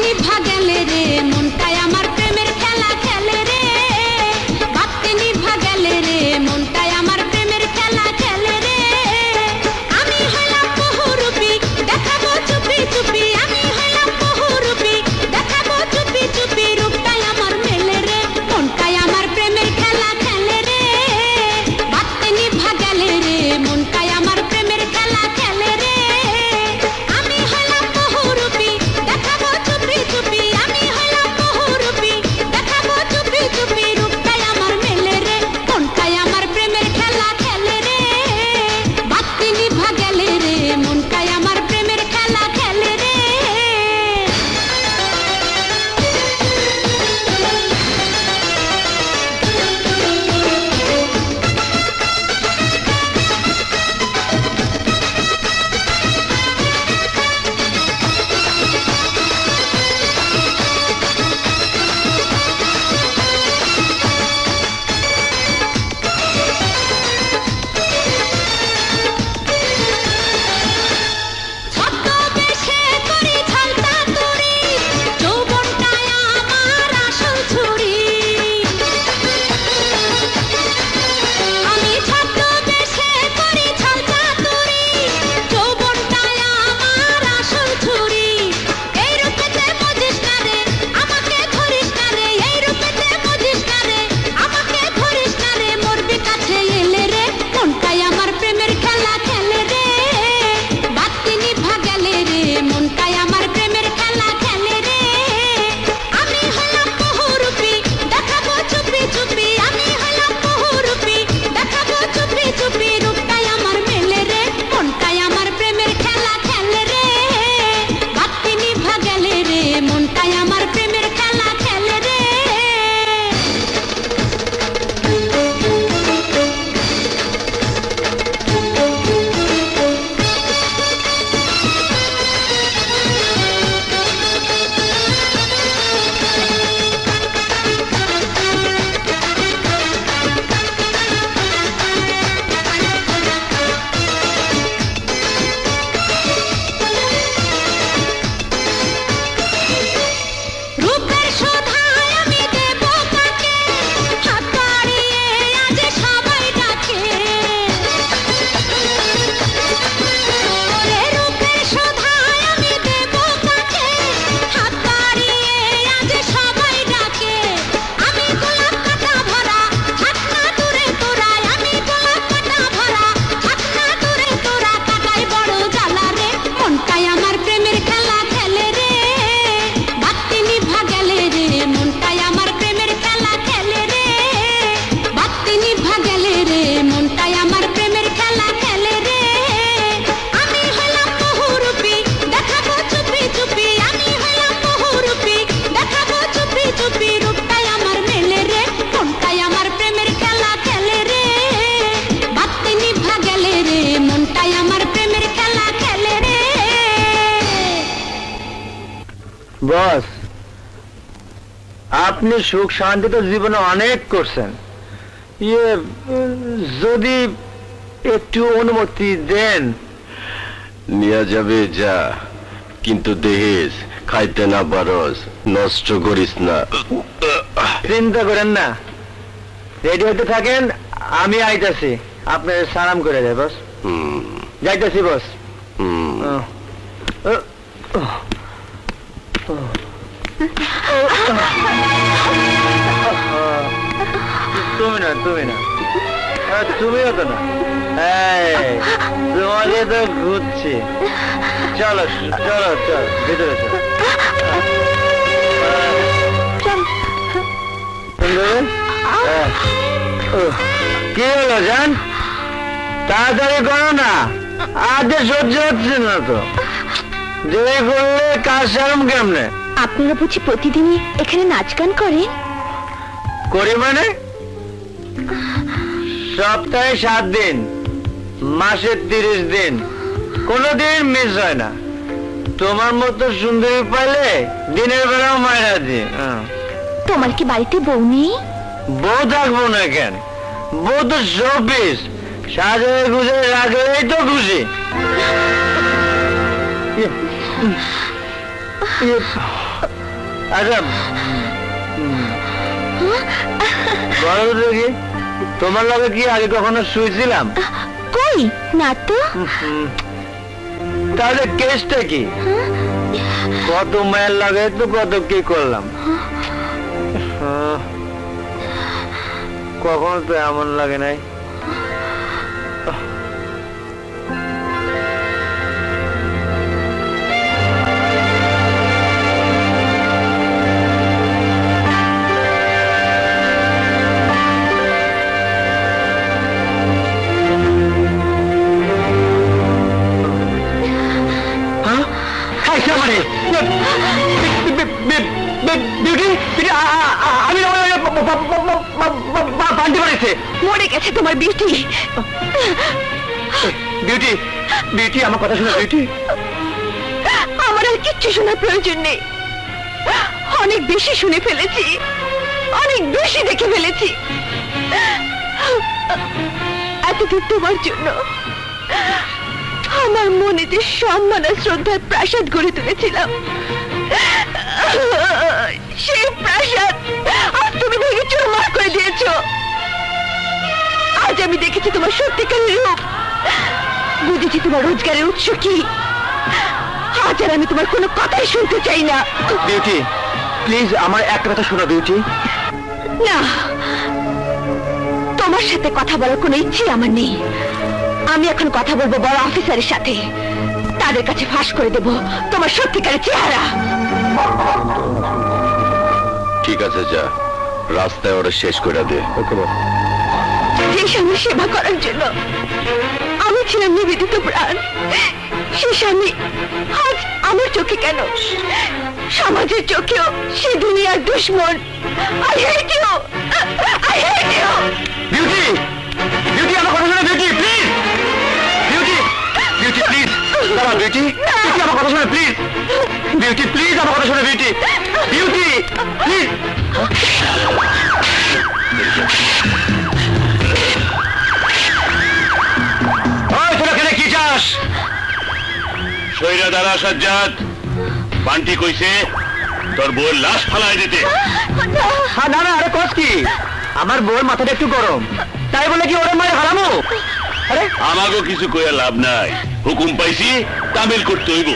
[SPEAKER 1] বস, আপনি সুখ শান্তি তো জীবনে অনেক করছেন, যদি একটু অনুমতি দেন।
[SPEAKER 2] নিয়ে যাবে যা, কিন্তু দেখিস খাইতে না পারস, নষ্ট করিস না।
[SPEAKER 1] চিন্তা করেন না, রেডি হতে থাকেন, আমি আইতাছি, আপনার সালাম করে দেয় বস। যাইতাছি বস। তুমি না, তুমিও তো না। তোমাকে তো ঘুরছি। চলো চলো চলো, ভিতরে চলো। কি হলো জান, তাড়াতাড়ি করো না, আজ সহ্য হচ্ছে না তো। দেরি করলে কাজ সারম কেমনে?
[SPEAKER 4] আপনারা বুঝি প্রতিদিনই এখানে নাচ গান করেন?
[SPEAKER 1] করি মানে? সপ্তাহে 7 দিন, মাসে 30 দিন, কোনোদিন মিস হয় না। তোমার মতো সুন্দরী পাইলে দিনের বেলাও মায়েরা দিই।
[SPEAKER 4] তোমার কি বাড়িতে বউ নেই?
[SPEAKER 1] বউ থাকবো না কেন? বউ তো শোপিস, সাজায় গুজে রাখলেই তো খুশি। আচ্ছা বলো দেখি, তোমার লগে কি আগে কখনো শুয়েছিলাম?
[SPEAKER 4] কই না তো।
[SPEAKER 1] তাহলে কেসটা কি? কত মায়ের লাগে তো কত কি করলাম, কখনো তো এমন লাগে নাই।
[SPEAKER 4] মরে গেছে তোমার বিউটি।
[SPEAKER 1] বিউটি, বিউটি আমার কথা শোনো বিউটি।
[SPEAKER 4] আমার আর কিচ্ছু শোনার প্রয়োজন নেই, অনেক বেশি শুনে ফেলেছি, অনেক বেশি দেখে ফেলেছি। এতদূর তোমার জন্য আমার মনে যে সম্মান আর শ্রদ্ধার প্রাসাদ গড়ে তুলেছিলাম, সেই প্রাসাদ আজ তুমি ভেঙে চুরমার করে দিয়েছো। আজ আমি দেখেছি তোমার সত্যিকারের রূপ, বুঝেছি তোমার রোজগারের উৎস কি। আজ আর আমি তোমার কোনো কথাই শুনতে চাই না।
[SPEAKER 1] বিউটি প্লিজ আমার একটা কথা শোনো বিউটি।
[SPEAKER 4] না, তোমার সাথে কথা বলার কোনো ইচ্ছে আমার নেই। আমি এখন কথা বলবো বড় অফিসারের সাথে, তাদের কাছে ফাঁস করে দেব তোমার সত্যিকারের চেহারা।
[SPEAKER 2] ঠিক আছে যা, রাস্তায় ওরা শেষ করে দে।
[SPEAKER 4] যে স্বামী সেবা করার জন্য আমি ছিলাম নিবেদিত প্রাণ, সে স্বামী আজ আমার চোখে কেন, সমাজের চোখেও সে দুনিয়ার দুশ্মন। I hate you! I hate you!
[SPEAKER 1] Beauty, beauty আমার কথা শোনো beauty please. Beauty, beauty please দাঁড়াও বিউটি, বিউটি আমার কথা শোনো প্লিজ। বিউটি প্লিজ আমার কথা শোনো বিউটি, বিউটি প্লিজ। ওই তোরা এখানে কি চাস?
[SPEAKER 2] সৈরা দ্বারা সাজ্জাদ, বান্টি কইছে তোর বউয়ের লাশ ফালাই দিতে।
[SPEAKER 1] হ্যাঁ না না, আরে কস কি? আমার বউয়ের মাথাটা একটু গরম, তাই বলে কি ওরা মায়ের হারামো? আরে
[SPEAKER 2] আমাকেও কিছু কইয়া লাভ নাই, হুকুম পাইছি তামিল করতে হইব।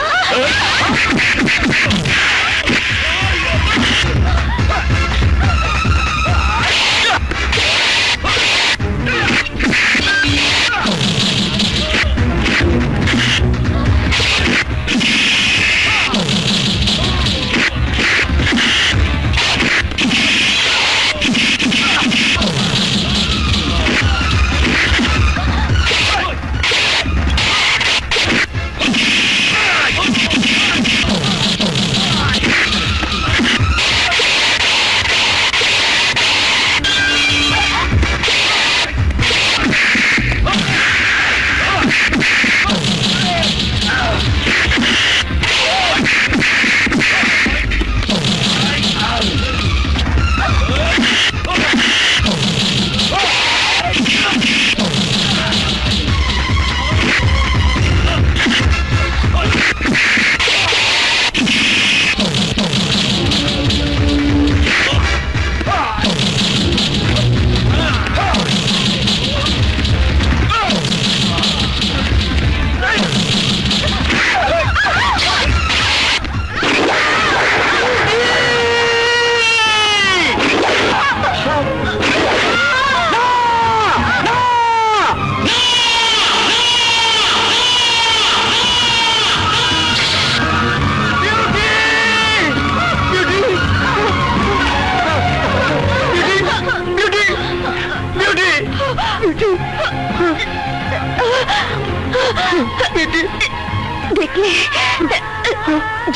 [SPEAKER 4] দেখলে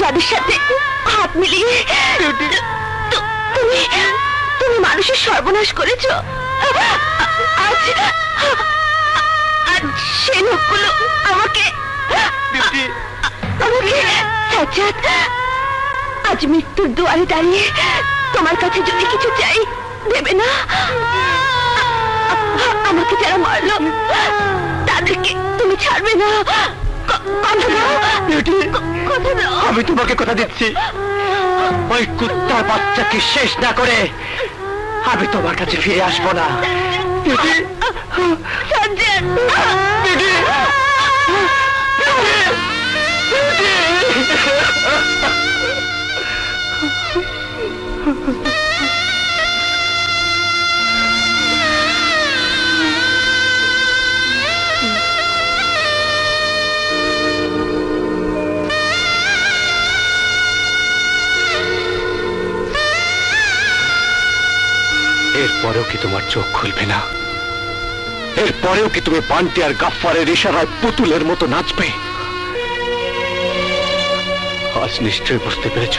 [SPEAKER 4] যাদের সাথে হাত মিলিয়ে তুমি তুমি মানুষের সর্বনাশ করেছ। আজ আজ সে লোকগুলো আমাকে সাজ্জাদ, আজ মৃত্যুর দুয়ারে দাঁড়িয়ে তোমার কাছে যদি কিছু চাই দেবে না? আমাকে যারা মারলো তাদেরকে তুমি ছাড়বে না? কথা দাও, কথা দাও।
[SPEAKER 1] আমি তোমাকে কথা দিচ্ছি, ওই কুত্তার বাচ্চাকে শেষ না করে আমি তোমার কাছে ফিরে আসবো না।
[SPEAKER 4] সাজ্জাদ,
[SPEAKER 2] এরপরেও কি তোমার চোখ খুলবে না? এরপরেও কি তুমি বান্টি আর গাফফারের ইশারায় পুতুলের মতো নাচবে? আজ নিশ্চয়ই বুঝতে পেরেছ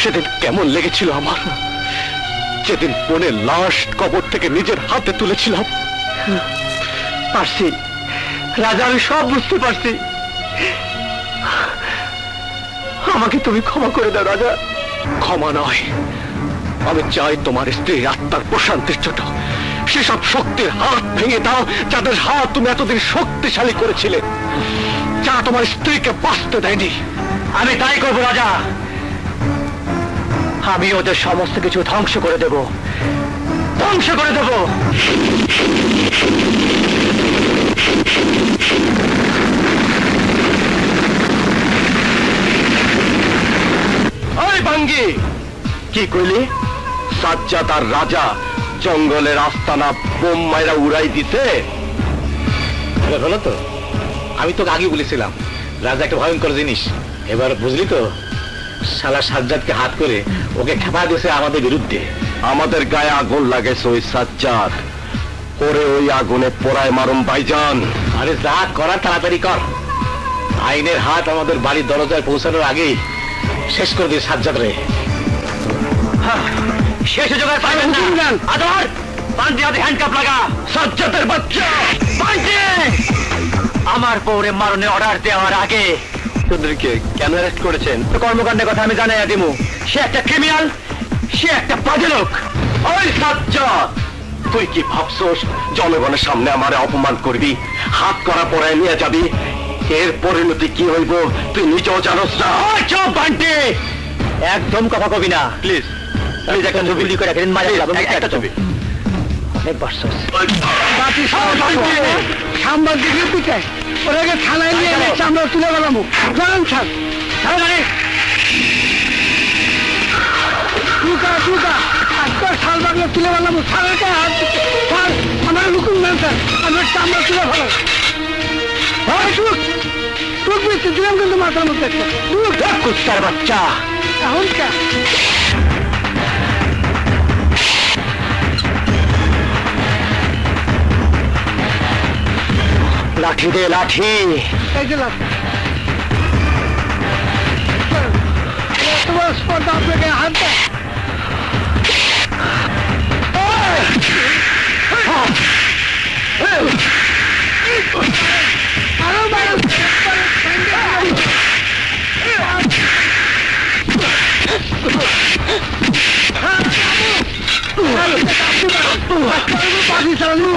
[SPEAKER 2] সেদিন কেমন লেগেছিল আমার, যেদিন বোনের লাশ কবর থেকে নিজের হাতে তুলেছিলাম।
[SPEAKER 1] পারছি রাজা, আমি সব বুঝতে পারছি। আমাকে তুমি ক্ষমা করে দাও রাজা।
[SPEAKER 2] ক্ষমা নয়, আমি চাই তোমার স্ত্রীর আত্মার প্রশান্তির জন্য সেসব শক্তির হাত ভেঙে দাও যাদের হাত তুমি এতদিন শক্তিশালী করেছিলে, যা তোমার স্ত্রীকে বাঁচতে দেয়নি।
[SPEAKER 1] আমি তাই করবো রাজা, আমি ওদের সমস্ত কিছু ধ্বংস করে দেব, ধ্বংস করে দেব।
[SPEAKER 2] ওই ভাঙ্গি,
[SPEAKER 1] কি কইলি?
[SPEAKER 2] সাজ্জাদ আর রাজা জঙ্গলের আস্তানা বোম মাইরা উড়াই দিতে।
[SPEAKER 1] হলো তো, আমি তোকে আগে বলেছিলাম রাজা একটা ভয়ঙ্কর জিনিস। এবার বুঝলি তো, শালা সাজ্জাদকে হাত করে ওকে খেপা দিয়েছে আমাদের বিরুদ্ধে।
[SPEAKER 2] আমাদের গায়ে আগুন লাগেছে ওই সাজ্জাদ, ওরে ওই আগুনে পোড়ায় মারুম ভাইজান।
[SPEAKER 1] আরে যা করার তাড়াতাড়ি কর, আইনের হাত আমাদের বাড়ির দরজায় পৌঁছানোর আগেই শেষ করে দিয়ে সাজ্জাদ রে। শেষ জোগাড় পাইবেন না। আদর বান্টি হাতে হ্যান্ডকাপ লাগা।
[SPEAKER 2] সাজ্জাদের বাচ্চা
[SPEAKER 1] বান্টি, আমার পৌরে মারণে অর্ডার দেওয়ার আগে
[SPEAKER 2] তোদেরকে কেন অ্যারেস্ট করেছেন?
[SPEAKER 1] তো কর্মকাণ্ডের কথা আমি জানাই দিমু। সে একটা ক্রিমিনাল, সে একটা বাজে লোক।
[SPEAKER 2] ওই সাজ্জাদ, তুই কি ভাবছোস জনগণের সামনে আমারে অপমান করবি, হাত করা পড়ায় নিয়ে যাবি? এর পরিণতি কি হইব তুই নিজেও জানোস না।
[SPEAKER 1] ওই চুপ বান্টি, একদম কথা কবি না
[SPEAKER 2] প্লিজ
[SPEAKER 1] প্লিজ। একটা ছবি করে রাখেন, মাঝে একটা ছবি।
[SPEAKER 3] সাংবাদিক পিঠে ওরাকে থানায় নিয়ে এসে আমরা তুলে গেলাম। জানান স্যার, আজকাল শাল বাংলা তুলে গেলাম। স্যারের হাত স্যার আমার হুকুম দেন স্যার, আমরা চামড়া তুলে ফেলাম। টুক বেশি দিলাম কিন্তু মাথার মধ্যে একটা
[SPEAKER 1] কুত্তার বাচ্চা।
[SPEAKER 3] এখন কে
[SPEAKER 1] লাঠি দে লাঠি।
[SPEAKER 3] এই যে লাভ তোমার স্পর্ধা আপনাকে হাত দেয়। আরো মানুষ পাখি চালানো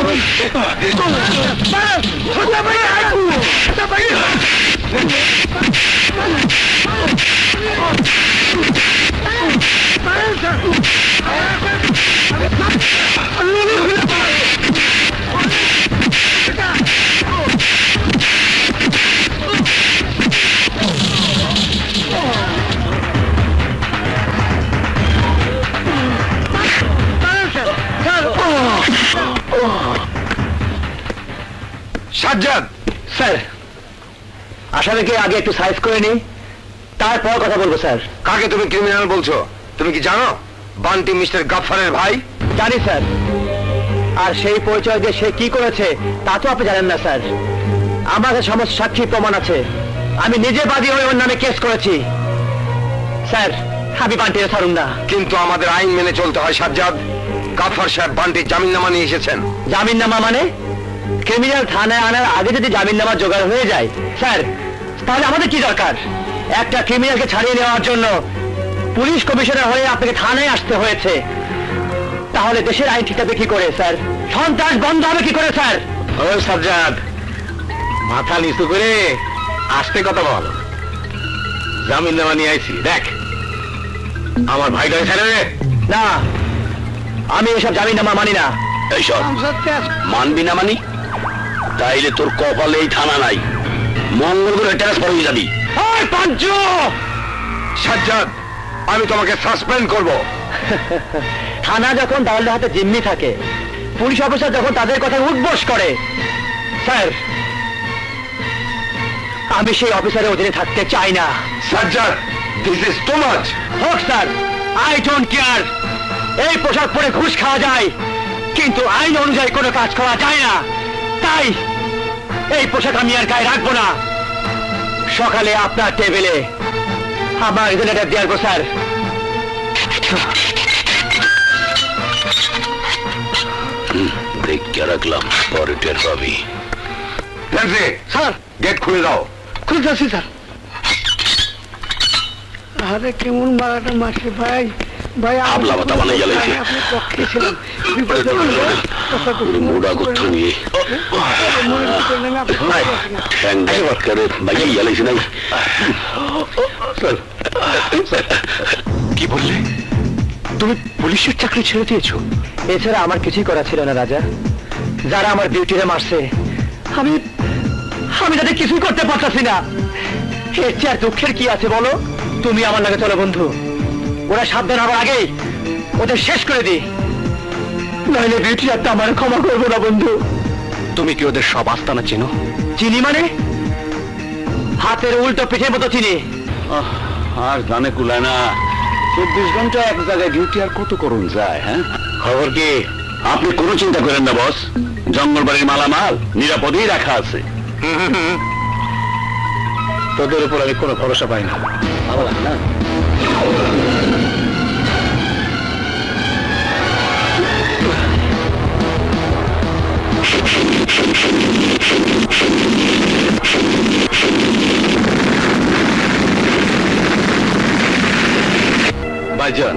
[SPEAKER 2] সাজ্জাদ,
[SPEAKER 1] স্যার আসামিকে আগে একটু সাইজ করে নি, তারপর কথা বলবো স্যার।
[SPEAKER 2] কাকে তুমি ক্রিমিনাল বলছো? তুমি কি জানো বান্টি মিস্টার গাফফারের ভাই?
[SPEAKER 1] জানি স্যার, আর সেই পরিচয় দিয়ে সে কি করেছে তা তো আপনি জানেন না স্যার। আমার কাছে সমস্ত সাক্ষী প্রমাণ আছে। আমি নিজে বাদী হয়ে ওর নামে কেস করেছি। স্যার, আমি বান্টিরে ছাড়ুন না।
[SPEAKER 2] কিন্তু আমাদের আইন মেনে চলতে হয় সাজ্জাদ। গাফফার সাহেব বান্টির জামিননামা নিয়ে এসেছেন।
[SPEAKER 1] জামিননামা মানে? ক্রিমিনাল থানায় আনার আগে যদি জামিননামা জোগাড় হয়ে যায়, স্যার, তাহলে আমাদের কি দরকার? একটা ক্রিমিনালকে ছাড়িয়ে নেওয়ার জন্য পুলিশ কমিশনার হয়ে আপনাকে থানায় আসতে হয়েছে। তাহলে দেশের আইন ঠিক থাকবে কি করে স্যার? সন্ত্রাস বন্ধ হবে কি করে স্যার?
[SPEAKER 2] ও সাজ্জাদ, মাথা নিচু করে আস্তে কথা বল। জামিননামা নিয়ে আইছি, দেখ আমার ভাইটাকে ছেড়ে দে।
[SPEAKER 1] না, আমি এসব জামিননামা মানি না।
[SPEAKER 2] এইসব মানবি না মানি? তাইলে তোর কপালে এই থানা নাই, মঙ্গল করে ট্রান্সফার হয়ে যাবি।
[SPEAKER 1] পাঞ্চু!
[SPEAKER 2] সাজ্জাদ, আমি তোমাকে সাসপেন্ড করব।
[SPEAKER 1] থানা যখন দালালদের হাতে জিম্মি থাকে, পুলিশ অফিসার যখন তাদের কথা উঠবোস করে, স্যার, আমি সেই অফিসারের অধীনে থাকতে চাই না।
[SPEAKER 2] Sajjad, this is too much.
[SPEAKER 1] হোক স্যার, আই ডোন্ট কেয়ার। এই পোশাক পরে ঘুষ খাওয়া যায়, কিন্তু আইন অনুযায়ী কোনো কাজ করা যায় না। তাই এই পোশাক আমি আর গায়ে রাখবো না। সকালে আপনার টেবিলে আমার রেজুলেটর দিয়ে আসবো স্যার।
[SPEAKER 2] দেখে রাখলাম, পরে টের পাবি।
[SPEAKER 3] স্যার,
[SPEAKER 2] গেট খুলে দাও।
[SPEAKER 3] খুলতেছি স্যার। আরে কেমন মারাটা মারছে ভাই। ভাই
[SPEAKER 2] হাবলা মাথা বানাই জ্বালাইছে।
[SPEAKER 3] আপনি পক্ষে ছিলেন, বিপদে পড়লে কথা কইতে
[SPEAKER 2] মুড়া করতে নিয়ে
[SPEAKER 3] মনে করলেন আপনি
[SPEAKER 2] ঠ্যাং করে বাকি জ্বালাইছে নাই। কি বললে? তুমি পুলিশের চাকরি ছেড়ে দিয়েছো?
[SPEAKER 1] এছাড়া আমার কিছুই করা ছিল না রাজা। যারা আমার ডিউটিতে মারছে, আমি তাদের কিছুই করতে পারতাছি না। এর চেয়ে আর দুঃখের কি আছে বলো? তুমি আমার লাগে চলো বন্ধু, ওরা সাবধান হবার আগেই ওদের শেষ করে দিই, নইলে বিউটি আর আমার ক্ষমা করবো না বন্ধু।
[SPEAKER 2] তুমি কি ওদের সব আস্তানা চেনো?
[SPEAKER 1] চিনি মানে? হাতের উল্টো পিঠের মতো চিনি।
[SPEAKER 2] আর জানে কুলায় না। 24 ঘন্টা এক জায়গায় ডিউটি আর কত করুন যায়? হ্যাঁ, খবর কি? আপনি কোনো চিন্তা করেন না বস, জঙ্গলবাড়ির মালামাল নিরাপদেই রাখা আছে। তোদের উপর আমি কোনো ভরসা পাই না। ভালো লাগে না? ভাইজান,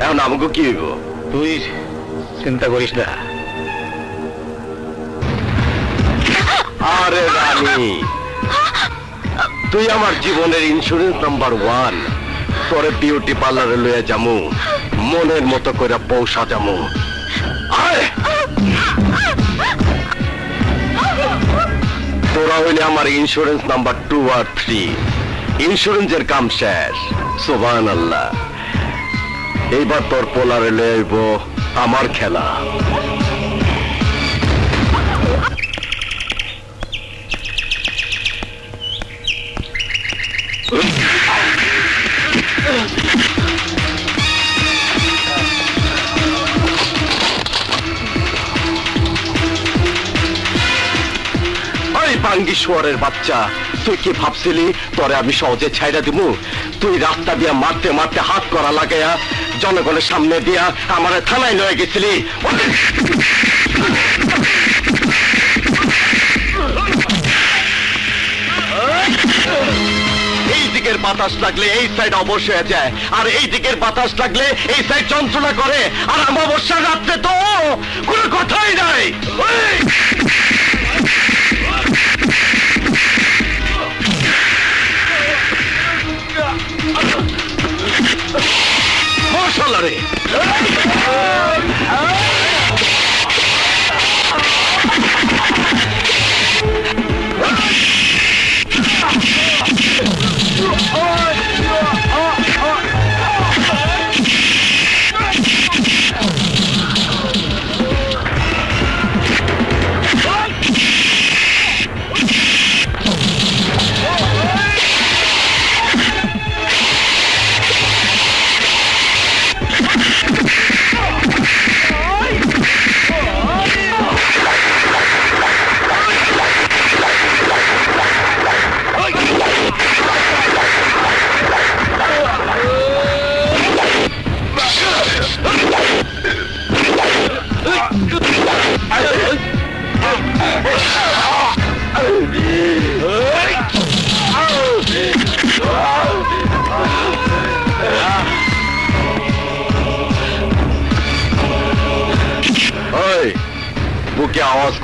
[SPEAKER 2] এখন আমাকে কি হইব? তুই চিন্তা করিস না। আরে রানী, তুই আমার জীবনের ইন্স্যুরেন্স নাম্বার 1। তোরে বিউটি পার্লারে লইয়া যামু, মনের মতো করে বউ সাজামু। আয়, তোরা হইলে আমার ইন্স্যুরেন্স নাম্বার 2 আর 3। ইন্স্যুরেন্সের কাম শেষ। সুবহানাল্লাহ। এইবার তোর পোলারে লইব আমার খেলা। বাঙ্গীশ্বরের বাচ্চা, তুই কি ভাবছিলি তোরে আমি সহজে ছাইড়া দিব? তুই রাস্তা দিয়া মারতে মারতে হাত করা লাগাইয়া জনগণের সামনে দিয়া আমার থানায় লয়ে গেছিলি। এই দিকের বাতাস লাগলে এই সাইড অবশ হয়ে যায়, আর এই দিকের বাতাস লাগলে এই সাইড যন্ত্রণা করে। আর অমাবস্যার রাত্রে তো কোনো কথাই নাই। মশালারে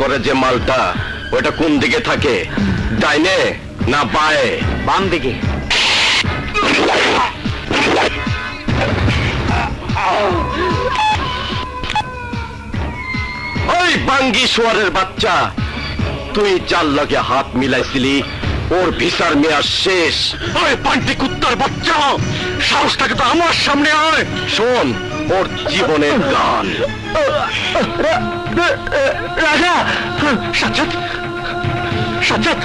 [SPEAKER 2] করে যে মালটা ওটা কোন দিকে থাকে, ডাইনে না বায়ে?
[SPEAKER 1] বাম দিকে।
[SPEAKER 2] ওই বাঙ্গি সোয়ারের বাচ্চা, তুই যার লগে হাত মিলাইছিলি ওর ভিসার মেয়াদ শেষ। ওই পান্টি কুত্তার বাচ্চা, সাহসটাকে তো আমার সামনে আয়, শোন ওর জীবনের গান।
[SPEAKER 3] রাজা,
[SPEAKER 2] সাজ্জাদ, সাজ্জাদ,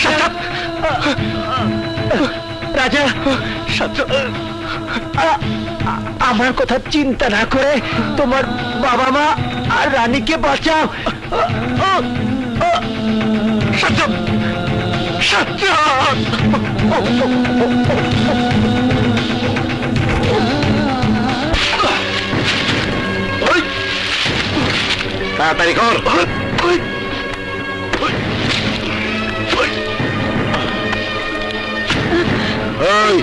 [SPEAKER 2] সাজ্জাদ, সাজ্জাদ,
[SPEAKER 3] রাজা,
[SPEAKER 2] সাজ্জাদ,
[SPEAKER 3] আমার কথা চিন্তা না করে তোমার বাবা মা আর রানীকে বাঁচাও।
[SPEAKER 2] সাজ্জাদ, সাজ্জাদ। ওই,
[SPEAKER 1] তাড়াতাড়ি কর।
[SPEAKER 2] ওই,
[SPEAKER 1] ওই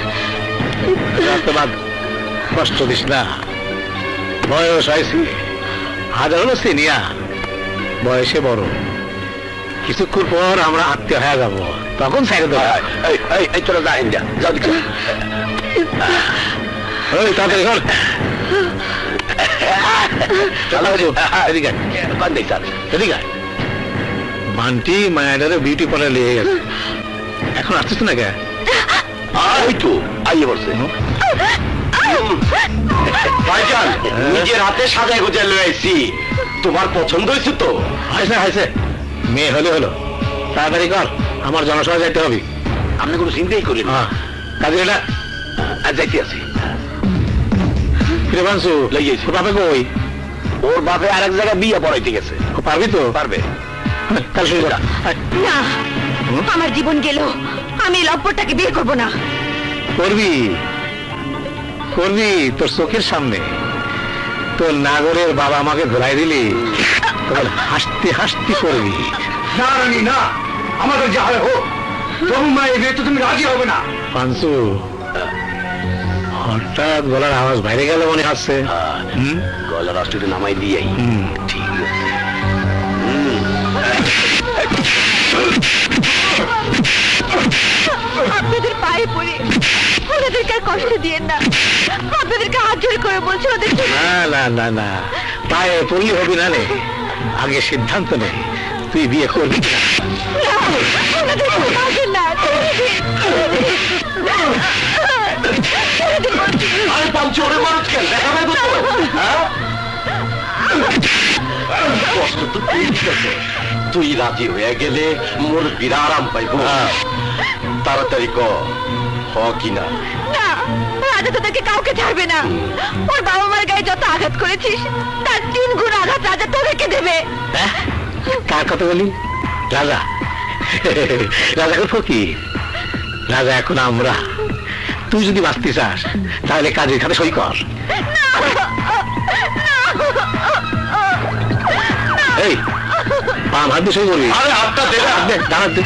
[SPEAKER 1] রাতবাদ কষ্ট দিস না, বয়স হয়েছে, হাজার হলো সিনিয়া, বয়সে বড়, কিছুক্ষণ পর আমরা আত্মীয় হয়ে যাব, তখন সাইড দেবো।
[SPEAKER 2] এই তোরা যা ইন্ডিয়া, যাও দিকে।
[SPEAKER 1] ওই তাড়াতাড়ি কর। এদিকে আয়,
[SPEAKER 2] কান দেই স্যার।
[SPEAKER 1] এদিকে আয়। বান্টি মায়াডারে বিউটি পার্লার লেগে গেছে, এখন আসছিস না কে?
[SPEAKER 2] ওই তো আইয়ে বলছে ভাইজান, নিজের হাতে সাজায় গোজায় লয়ে আইছি, তোমার পছন্দ হয়েছে তো?
[SPEAKER 1] হয়েছে হয়েছে, মেয়ে হলে হলো, তাড়াতাড়ি কর, আমার জনসভা যাইতে হবে।
[SPEAKER 2] আপনি কোনো চিন্তাই করি না।
[SPEAKER 1] কাজে এটা
[SPEAKER 2] আর যাইতে আছি।
[SPEAKER 1] ফিরে বানছু
[SPEAKER 2] লেগেছি।
[SPEAKER 1] বাপে কই?
[SPEAKER 2] ওর বাপে আরেক জায়গায় বিয়ে পড়াইতে গেছে।
[SPEAKER 1] ও পারবি তো?
[SPEAKER 2] পারবে।
[SPEAKER 1] তাহলে শুরু কর।
[SPEAKER 4] না, আমার জীবন গেল, আমি এই লব্বরটাকে বিয়ে করবো না।
[SPEAKER 1] করবি করবি, তোর চোখের সামনে তোর নাগরের বাবা আমাকে ঘোরাই দিলি, তখন হাসতে হাসতে করবি।
[SPEAKER 3] না রানী না, আমাদের যা হয় হোক, তবু মা এই বিয়ে তো তুমি রাজি হবে না।
[SPEAKER 1] পাঞ্চু, হঠাৎ গলার আওয়াজ বাইরে গেল মনে হচ্ছে। হুম?
[SPEAKER 2] গলার রাষ্ট্রটি নামাই দিয়েই।
[SPEAKER 1] হুম।
[SPEAKER 2] ঠিক আছে।
[SPEAKER 4] আপনাদের পায়ে পড়ে ওদেরকে আর কষ্ট দিয়েন না, আপনাদেরকে হাত জোড় করে বলছি ওদের
[SPEAKER 1] না না না না, পায়ে পড়লি হবি না রে, আগে সিদ্ধান্ত নে তুই বিয়ে করবি না।
[SPEAKER 2] আরে পাঞ্চু, ওরে মানুষ কেন দেখা নাই তো? হ্যাঁ? কষ্ট তো তুই দিতেছে। তুই রাজি হয়ে গেলে মোর বিরা আরাম পাইব। তাড়াতাড়ি ক, হ কিনা?
[SPEAKER 4] না, রাজা তোদেরকে কাউকে ছাড়বে না। ওর বাবা মার গায়ে যত আঘাত করেছিস তার 3 গুণ আঘাত রাজা তোদেরকে দেবে।
[SPEAKER 1] কার কথা বলি? রাজা? রাজা এখন ফকির, রাজা এখন আমরা। তুই যদি বাঁচতে চাস তাহলে কাজের খাতে সই কর। এই বাম হাত দিয়ে সই করবি।
[SPEAKER 2] আরে হাতটা দে,
[SPEAKER 1] হাত দে, ডান হাত দে।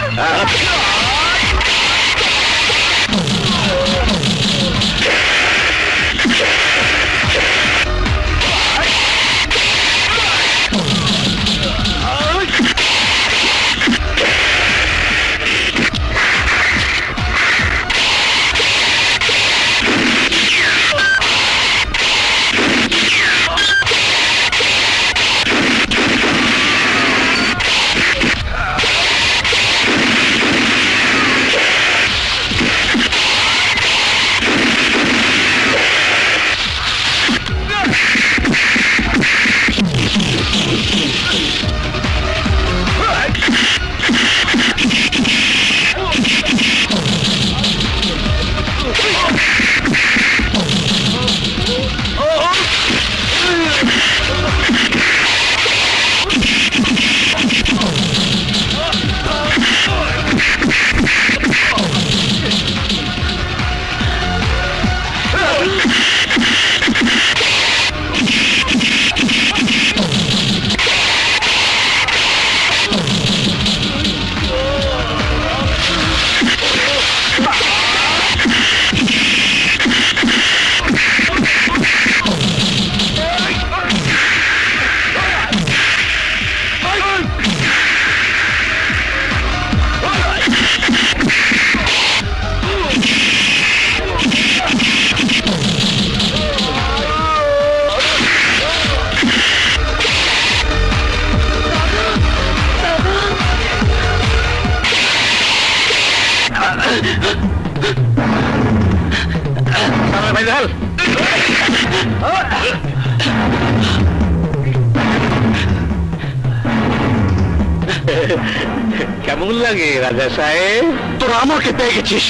[SPEAKER 1] কেমন লাগে রাজা সাহেব?
[SPEAKER 2] তোরা আমাকে পেয়ে গেছিস,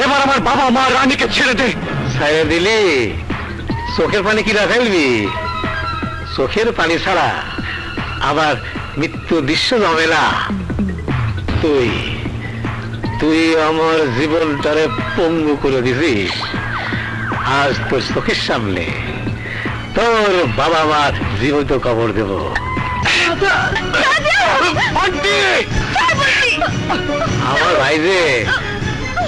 [SPEAKER 2] এবার আমার বাবা মা রানীকে ছেড়ে দে।
[SPEAKER 1] ছেড়ে দিলে চোখের পানি কিনা ফেলবি? চোখের পানি ছাড়া আবার মৃত্যু দৃশ্য ঝামেলা। তুই তুই আমার জীবনটারে পঙ্গু করে দিছিস, আজ তোর চোখের সামনে তোর বাবা মার জীবিত কবর দেব। আমার ভাই যে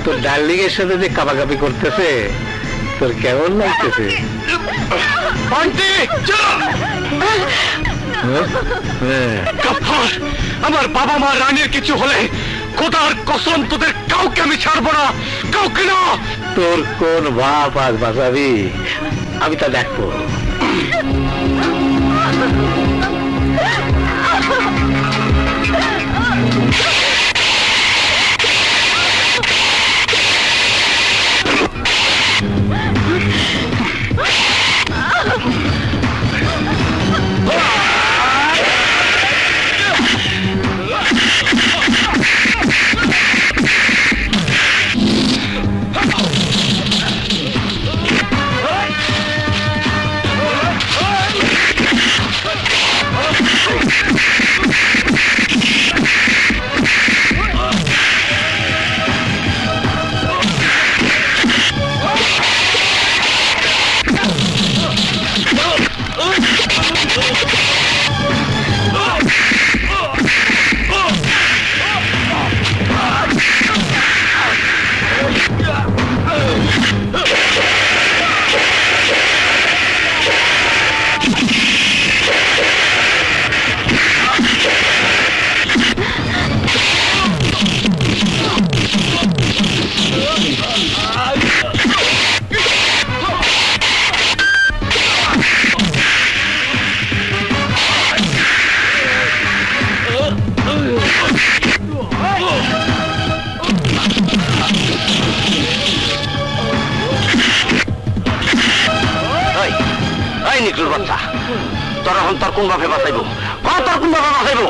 [SPEAKER 1] তোর ডার্লিং এর সাথে যে কাবাকাবি করতেছে, তোর কেমন লাগতেছে?
[SPEAKER 2] গাফফার, আমার বাবা মা রানীর কিছু হলে খোদার কসম তোদের কাউকে আমি ছাড়বো না, কাউকে না।
[SPEAKER 1] তোর কোন বাপ আজ বাঁচাবি আমি তা দেখবো।
[SPEAKER 2] নিকলুর বাচ্চা, তোর এখন তোর কোন ভাবে বাঁচাইব? তোর কোন ভাবে বাঁচাইব?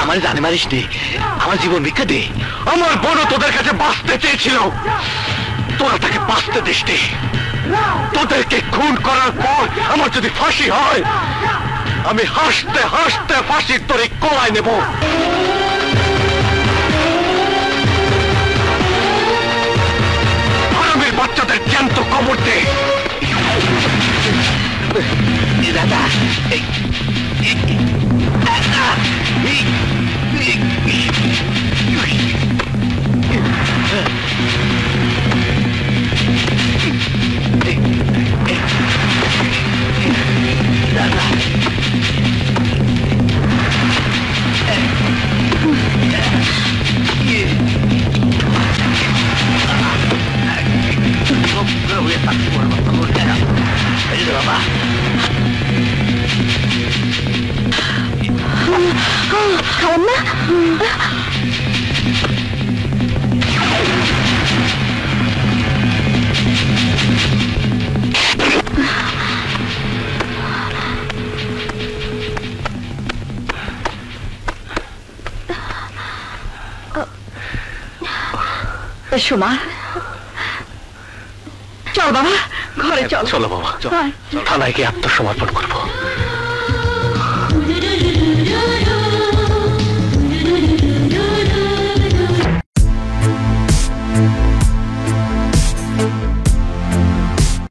[SPEAKER 1] আমার জানে মারিস নে, আমার জীবন ভিক্ষা দে।
[SPEAKER 2] আমার বোনও তোদের কাছে বাঁচতে চেয়েছিল, তোরা তাকে বাঁচতে দিস নি। তোদেরকে খুন করার পর আমার যদি ফাঁসি হয়, আমি হাসতে হাসতে ফাঁসির তোরে কোলায় নেব। হারামির বাচ্চাদের জ্যান্ত কবর দে।
[SPEAKER 1] দাদা
[SPEAKER 4] খাবেন না?
[SPEAKER 5] এসো মা, চল বাবা ঘরে চল।
[SPEAKER 2] চলো বাবা,
[SPEAKER 5] আয়।
[SPEAKER 2] থানায় গিয়ে আত্মসমর্পণ করবো।